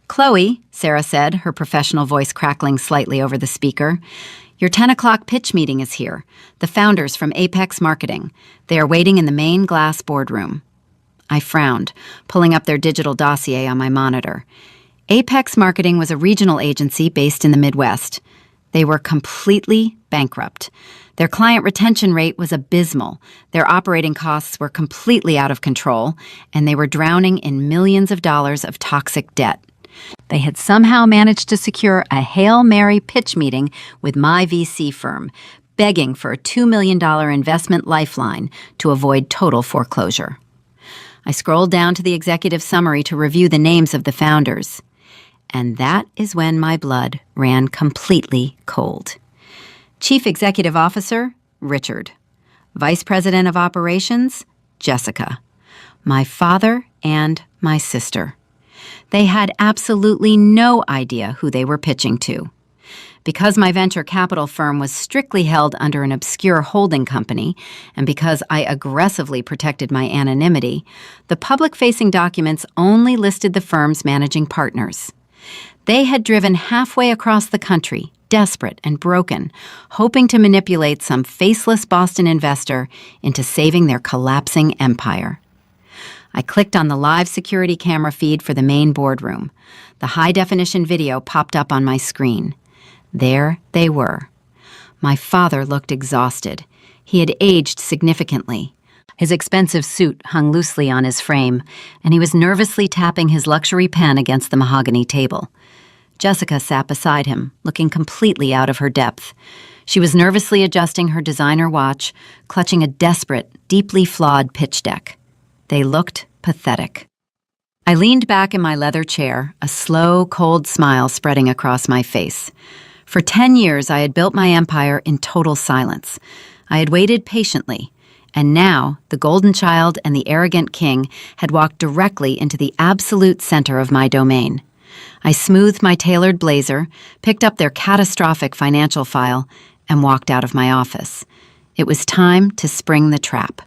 "Chloe," Sarah said, her professional voice crackling slightly over the speaker, "your 10 o'clock pitch meeting is here. The founders from Apex Marketing. They are waiting in the main glass boardroom." I frowned, pulling up their digital dossier on my monitor. Apex Marketing was a regional agency based in the Midwest. They were completely bankrupt. Their client retention rate was abysmal, their operating costs were completely out of control, and they were drowning in millions of dollars of toxic debt. They had somehow managed to secure a Hail Mary pitch meeting with my VC firm, begging for a $2 million investment lifeline to avoid total foreclosure. I scrolled down to the executive summary to review the names of the founders. And that is when my blood ran completely cold. Chief Executive Officer, Richard. Vice President of Operations, Jessica. My father and my sister. They had absolutely no idea who they were pitching to. Because my venture capital firm was strictly held under an obscure holding company, and because I aggressively protected my anonymity, the public-facing documents only listed the firm's managing partners. They had driven halfway across the country, desperate and broken, hoping to manipulate some faceless Boston investor into saving their collapsing empire. I clicked on the live security camera feed for the main boardroom. The high-definition video popped up on my screen. There they were. My father looked exhausted. He had aged significantly. His expensive suit hung loosely on his frame, and he was nervously tapping his luxury pen against the mahogany table. Jessica sat beside him, looking completely out of her depth. She was nervously adjusting her designer watch, clutching a desperate, deeply flawed pitch deck. They looked pathetic. I leaned back in my leather chair, a slow, cold smile spreading across my face. For 10 years, I had built my empire in total silence. I had waited patiently, and now the golden child and the arrogant king had walked directly into the absolute center of my domain. I smoothed my tailored blazer, picked up their catastrophic financial file, and walked out of my office. It was time to spring the trap.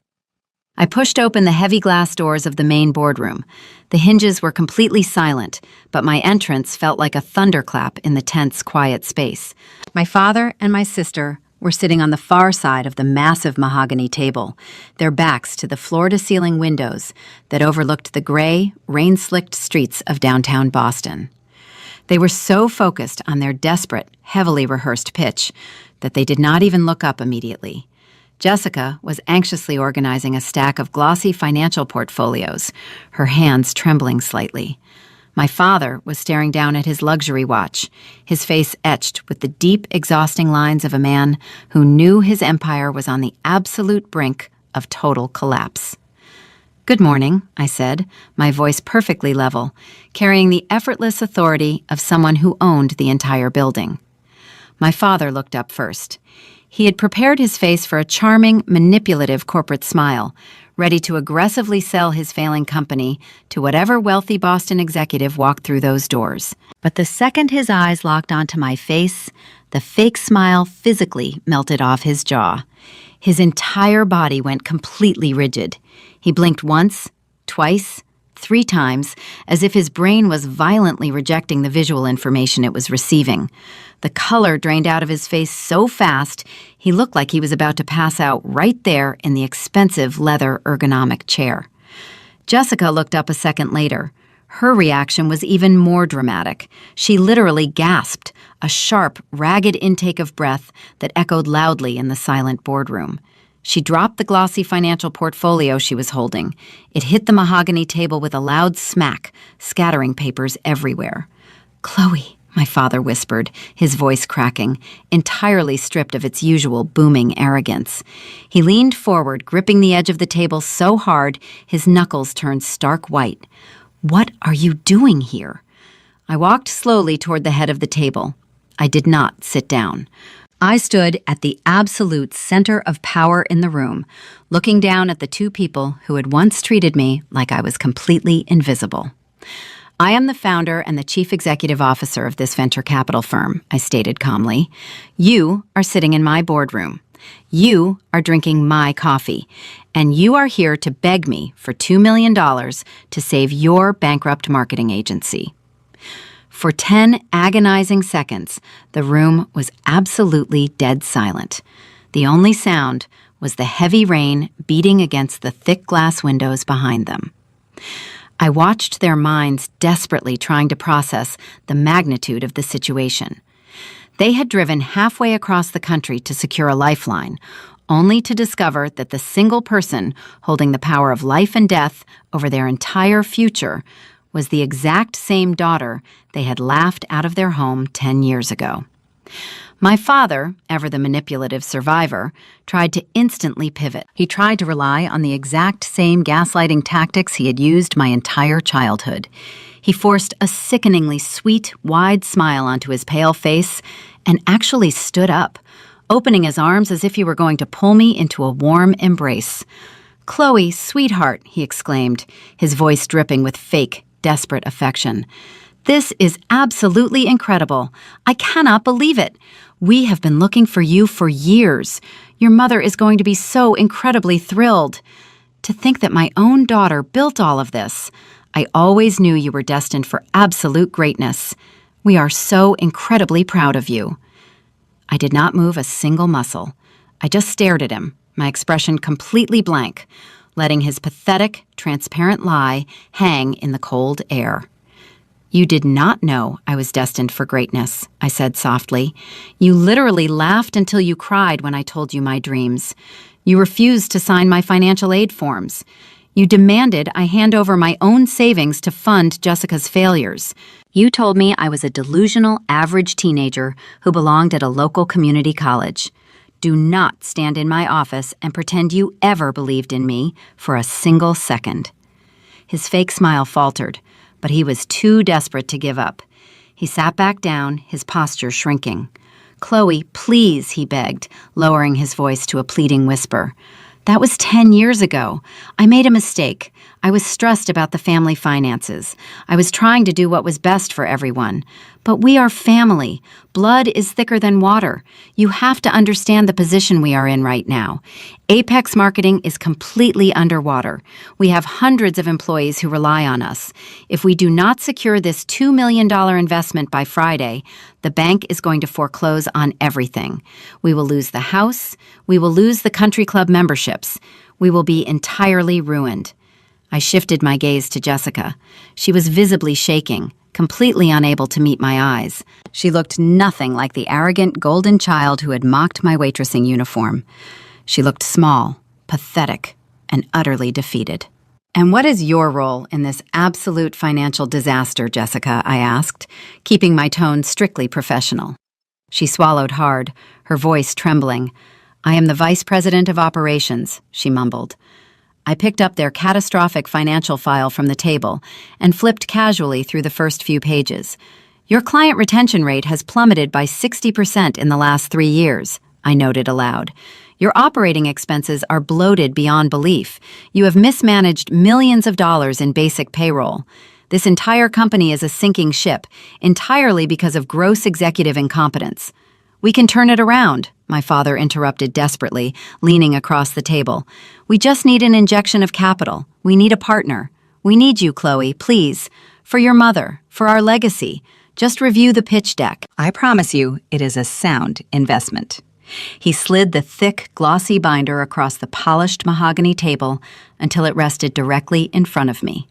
I pushed open the heavy glass doors of the main boardroom. The hinges were completely silent, but my entrance felt like a thunderclap in the tense, quiet space. My father and my sister were sitting on the far side of the massive mahogany table, their backs to the floor-to-ceiling windows that overlooked the gray, rain-slicked streets of downtown Boston. They were so focused on their desperate, heavily rehearsed pitch that they did not even look up immediately. Jessica was anxiously organizing a stack of glossy financial portfolios, her hands trembling slightly. My father was staring down at his luxury watch, his face etched with the deep, exhausting lines of a man who knew his empire was on the absolute brink of total collapse. "Good morning," I said, my voice perfectly level, carrying the effortless authority of someone who owned the entire building. My father looked up first. He had prepared his face for a charming, manipulative corporate smile, ready to aggressively sell his failing company to whatever wealthy Boston executive walked through those doors. But the second his eyes locked onto my face, the fake smile physically melted off his jaw. His entire body went completely rigid. He blinked once, twice, 3 times, as if his brain was violently rejecting the visual information it was receiving. The color drained out of his face so fast, he looked like he was about to pass out right there in the expensive leather ergonomic chair. Jessica looked up a second later. Her reaction was even more dramatic. She literally gasped, a sharp, ragged intake of breath that echoed loudly in the silent boardroom. She dropped the glossy financial portfolio she was holding. It hit the mahogany table with a loud smack, scattering papers everywhere. "Chloe," my father whispered, his voice cracking, entirely stripped of its usual booming arrogance. He leaned forward, gripping the edge of the table so hard his knuckles turned stark white. "What are you doing here?" I walked slowly toward the head of the table. I did not sit down. I stood at the absolute center of power in the room, looking down at the 2 people who had once treated me like I was completely invisible. "I am the founder and the chief executive officer of this venture capital firm," I stated calmly. "You are sitting in my boardroom. You are drinking my coffee. And you are here to beg me for $2 million to save your bankrupt marketing agency." For 10 agonizing seconds, the room was absolutely dead silent. The only sound was the heavy rain beating against the thick glass windows behind them. I watched their minds desperately trying to process the magnitude of the situation. They had driven halfway across the country to secure a lifeline, only to discover that the single person holding the power of life and death over their entire future was the exact same daughter they had laughed out of their home 10 years ago. My father, ever the manipulative survivor, tried to instantly pivot. He tried to rely on the exact same gaslighting tactics he had used my entire childhood. He forced a sickeningly sweet, wide smile onto his pale face and actually stood up, opening his arms as if he were going to pull me into a warm embrace. "Chloe, sweetheart," he exclaimed, his voice dripping with fake, desperate affection. "This is absolutely incredible. I cannot believe it. We have been looking for you for years. Your mother is going to be so incredibly thrilled. To think that my own daughter built all of this. I always knew you were destined for absolute greatness. We are so incredibly proud of you." I did not move a single muscle. I just stared at him, my expression completely blank, letting his pathetic, transparent lie hang in the cold air. "You did not know I was destined for greatness," I said softly. "You literally laughed until you cried when I told you my dreams. You refused to sign my financial aid forms. You demanded I hand over my own savings to fund Jessica's failures. You told me I was a delusional, average teenager who belonged at a local community college. Do not stand in my office and pretend you ever believed in me for a single second." His fake smile faltered, but he was too desperate to give up. He sat back down, his posture shrinking. "Chloe, please," he begged, lowering his voice to a pleading whisper. "That was 10 years ago. I made a mistake. I was stressed about the family finances. I was trying to do what was best for everyone. But we are family. Blood is thicker than water. You have to understand the position we are in right now. Apex Marketing is completely underwater. We have hundreds of employees who rely on us. If we do not secure this $2 million investment by Friday, the bank is going to foreclose on everything. We will lose the house. We will lose the country club memberships. We will be entirely ruined." I shifted my gaze to Jessica. She was visibly shaking, completely unable to meet my eyes. She looked nothing like the arrogant golden child who had mocked my waitressing uniform. She looked small, pathetic, and utterly defeated. "And what is your role in this absolute financial disaster, Jessica?" I asked, keeping my tone strictly professional. She swallowed hard, her voice trembling. "I am the vice president of operations," she mumbled. I picked up their catastrophic financial file from the table and flipped casually through the first few pages. "Your client retention rate has plummeted by 60% in the last 3 years," I noted aloud. Your operating expenses are bloated beyond belief. You have mismanaged millions of dollars in basic payroll. This entire company is a sinking ship, entirely because of gross executive incompetence. We can turn it around, my father interrupted desperately, leaning across the table. We just need an injection of capital. We need a partner. We need you, Chloe, please. For your mother, for our legacy. Just review the pitch deck. I promise you, it is a sound investment. He slid the thick, glossy binder across the polished mahogany table until it rested directly in front of me.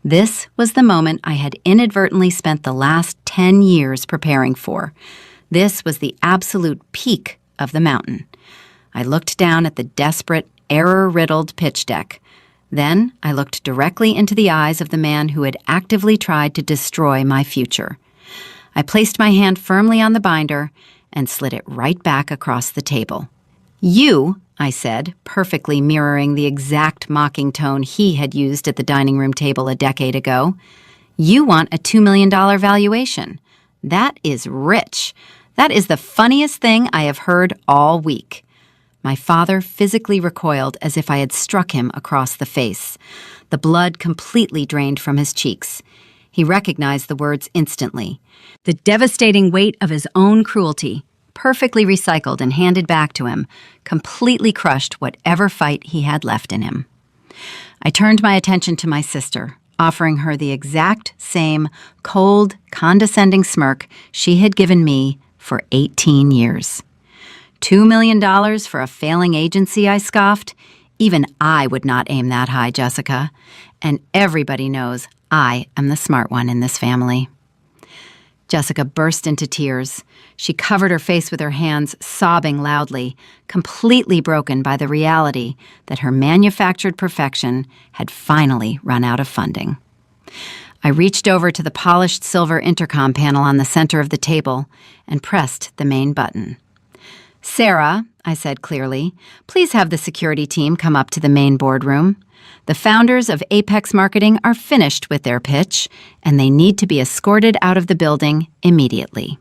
This was the moment I had inadvertently spent the last 10 years preparing for. This was the absolute peak of the mountain. I looked down at the desperate, error-riddled pitch deck. Then I looked directly into the eyes of the man who had actively tried to destroy my future. I placed my hand firmly on the binder and slid it right back across the table. You, I said, perfectly mirroring the exact mocking tone he had used at the dining room table a decade ago. You want a $2 million valuation. That is rich. That is the funniest thing I have heard all week. My father physically recoiled as if I had struck him across the face. The blood completely drained from his cheeks. He recognized the words instantly. The devastating weight of his own cruelty, perfectly recycled and handed back to him, completely crushed whatever fight he had left in him. I turned my attention to my sister, offering her the exact same cold, condescending smirk she had given me for 18 years. $2 million for a failing agency, I scoffed. Even I would not aim that high, Jessica. And everybody knows I am the smart one in this family. Jessica burst into tears. She covered her face with her hands, sobbing loudly, completely broken by the reality that her manufactured perfection had finally run out of funding. I reached over to the polished silver intercom panel on the center of the table and pressed the main button. Sarah, I said clearly, please have the security team come up to the main boardroom. The founders of Apex Marketing are finished with their pitch, and they need to be escorted out of the building immediately.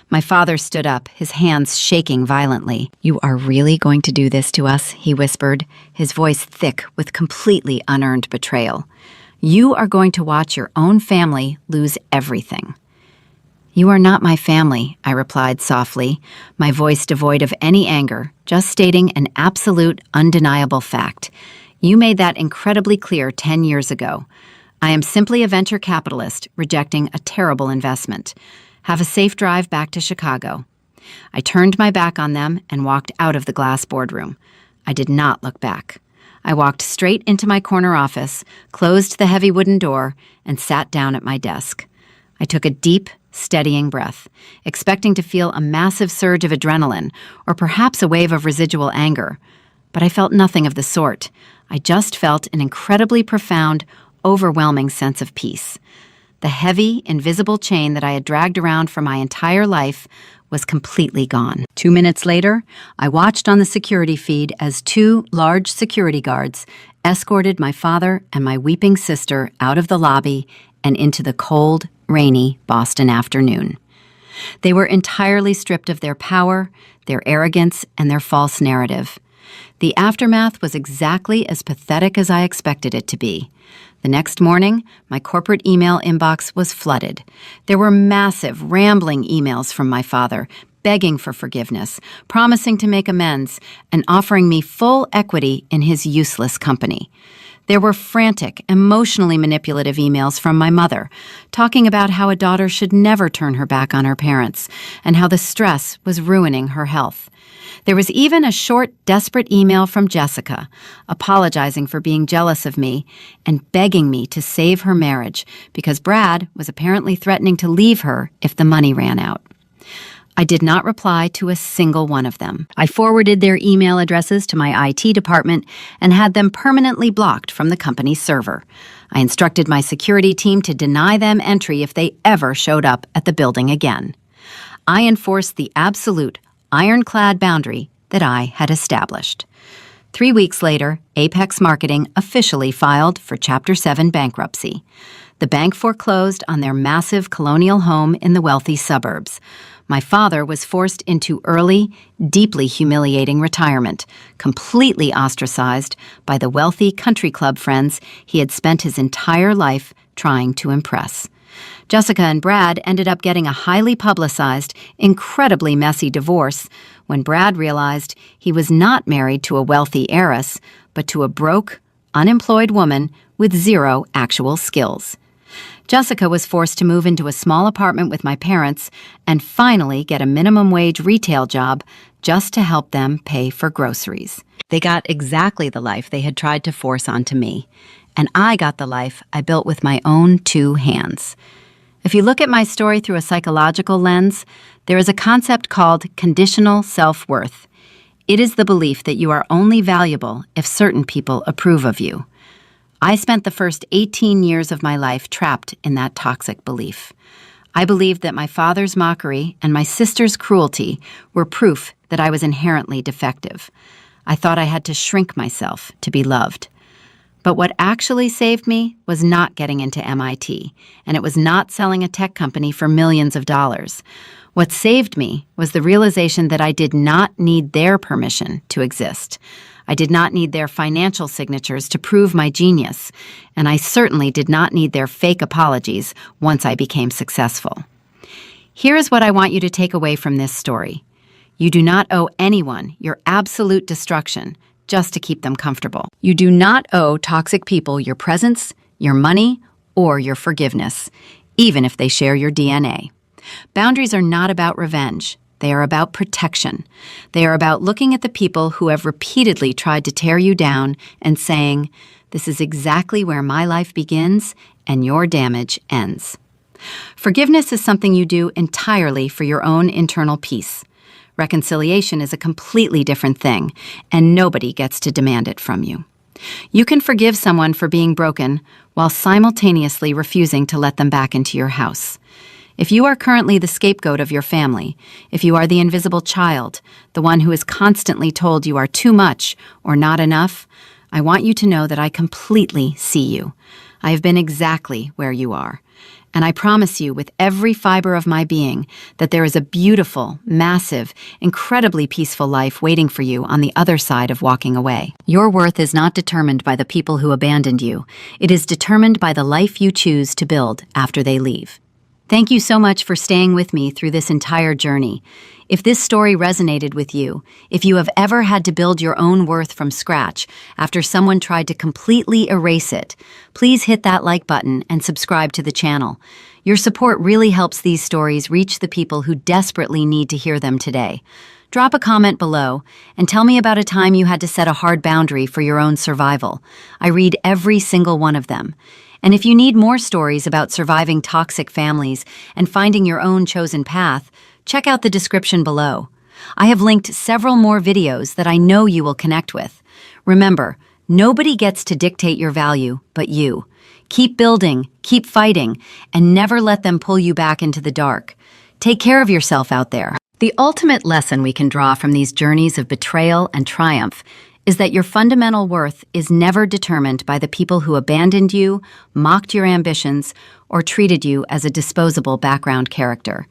My father stood up, his hands shaking violently. You are really going to do this to us, he whispered, his voice thick with completely unearned betrayal. You are going to watch your own family lose everything. You are not my family, I replied softly, my voice devoid of any anger, just stating an absolute, undeniable fact. You made that incredibly clear 10 years ago. I am simply a venture capitalist rejecting a terrible investment. Have a safe drive back to Chicago. I turned my back on them and walked out of the glass boardroom. I did not look back. I walked straight into my corner office, closed the heavy wooden door, and sat down at my desk. I took a deep, steadying breath, expecting to feel a massive surge of adrenaline or perhaps a wave of residual anger. But I felt nothing of the sort. I just felt an incredibly profound, overwhelming sense of peace. The heavy, invisible chain that I had dragged around for my entire life was completely gone. 2 minutes later, I watched on the security feed as 2 large security guards escorted my father and my weeping sister out of the lobby and into the cold, rainy Boston afternoon. They were entirely stripped of their power, their arrogance, and their false narrative. The aftermath was exactly as pathetic as I expected it to be. The next morning, my corporate email inbox was flooded. There were massive, rambling emails from my father, begging for forgiveness, promising to make amends, and offering me full equity in his useless company. There were frantic, emotionally manipulative emails from my mother, talking about how a daughter should never turn her back on her parents, and how the stress was ruining her health. There was even a short, desperate email from Jessica, apologizing for being jealous of me and begging me to save her marriage because Brad was apparently threatening to leave her if the money ran out. I did not reply to a single one of them. I forwarded their email addresses to my IT department and had them permanently blocked from the company's server. I instructed my security team to deny them entry if they ever showed up at the building again. I enforced the absolute, ironclad boundary that I had established. 3 weeks later, Apex Marketing officially filed for Chapter 7 bankruptcy. The bank foreclosed on their massive colonial home in the wealthy suburbs. My father was forced into early, deeply humiliating retirement, completely ostracized by the wealthy country club friends he had spent his entire life trying to impress. Jessica and Brad ended up getting a highly publicized, incredibly messy divorce when Brad realized he was not married to a wealthy heiress, but to a broke, unemployed woman with zero actual skills. Jessica was forced to move into a small apartment with my parents and finally get a minimum wage retail job just to help them pay for groceries. They got exactly the life they had tried to force onto me, and I got the life I built with my own 2 hands. If you look at my story through a psychological lens, there is a concept called conditional self-worth. It is the belief that you are only valuable if certain people approve of you. I spent the first 18 years of my life trapped in that toxic belief. I believed that my father's mockery and my sister's cruelty were proof that I was inherently defective. I thought I had to shrink myself to be loved. But what actually saved me was not getting into MIT, and it was not selling a tech company for millions of dollars. What saved me was the realization that I did not need their permission to exist. I did not need their financial signatures to prove my genius, and I certainly did not need their fake apologies once I became successful. Here is what I want you to take away from this story. You do not owe anyone your absolute destruction just to keep them comfortable. You do not owe toxic people your presence, your money, or your forgiveness, even if they share your DNA. Boundaries are not about revenge. They are about protection. They are about looking at the people who have repeatedly tried to tear you down and saying, "This is exactly where my life begins and your damage ends." Forgiveness is something you do entirely for your own internal peace. Reconciliation is a completely different thing, and nobody gets to demand it from you. You can forgive someone for being broken while simultaneously refusing to let them back into your house. If you are currently the scapegoat of your family, if you are the invisible child, the one who is constantly told you are too much or not enough, I want you to know that I completely see you. I have been exactly where you are. And I promise you with every fiber of my being that there is a beautiful, massive, incredibly peaceful life waiting for you on the other side of walking away. Your worth is not determined by the people who abandoned you. It is determined by the life you choose to build after they leave. Thank you so much for staying with me through this entire journey. If this story resonated with you, if you have ever had to build your own worth from scratch after someone tried to completely erase it, please hit that like button and subscribe to the channel. Your support really helps these stories reach the people who desperately need to hear them today. Drop a comment below and tell me about a time you had to set a hard boundary for your own survival. I read every single one of them. And if you need more stories about surviving toxic families and finding your own chosen path, check out the description below. I have linked several more videos that I know you will connect with. Remember, nobody gets to dictate your value but you. Keep building, keep fighting, and never let them pull you back into the dark. Take care of yourself out there. The ultimate lesson we can draw from these journeys of betrayal and triumph is that your fundamental worth is never determined by the people who abandoned you, mocked your ambitions, or treated you as a disposable background character.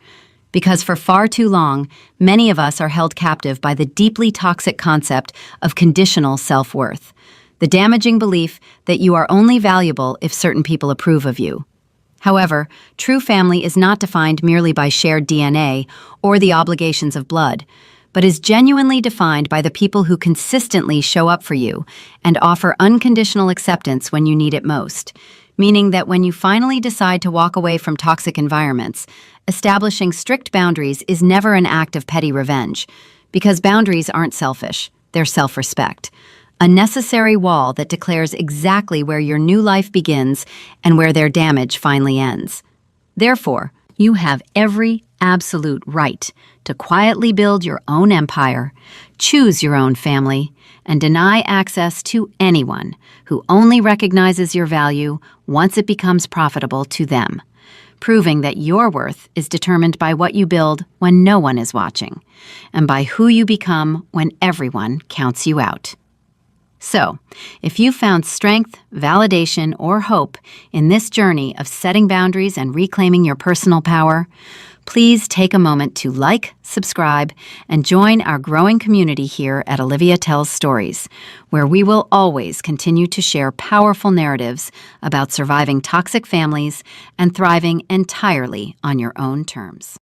Because for far too long, many of us are held captive by the deeply toxic concept of conditional self-worth, the damaging belief that you are only valuable if certain people approve of you. However, true family is not defined merely by shared DNA or the obligations of blood, but is genuinely defined by the people who consistently show up for you and offer unconditional acceptance when you need it most, meaning that when you finally decide to walk away from toxic environments, establishing strict boundaries is never an act of petty revenge, because boundaries aren't selfish, they're self-respect. A necessary wall that declares exactly where your new life begins and where their damage finally ends. Therefore, you have every absolute right to quietly build your own empire, choose your own family, and deny access to anyone who only recognizes your value once it becomes profitable to them, proving that your worth is determined by what you build when no one is watching, and by who you become when everyone counts you out. So, if you found strength, validation, or hope in this journey of setting boundaries and reclaiming your personal power, Please take a moment to like, subscribe, and join our growing community here at Olivia Tells Stories, where we will always continue to share powerful narratives about surviving toxic families and thriving entirely on your own terms.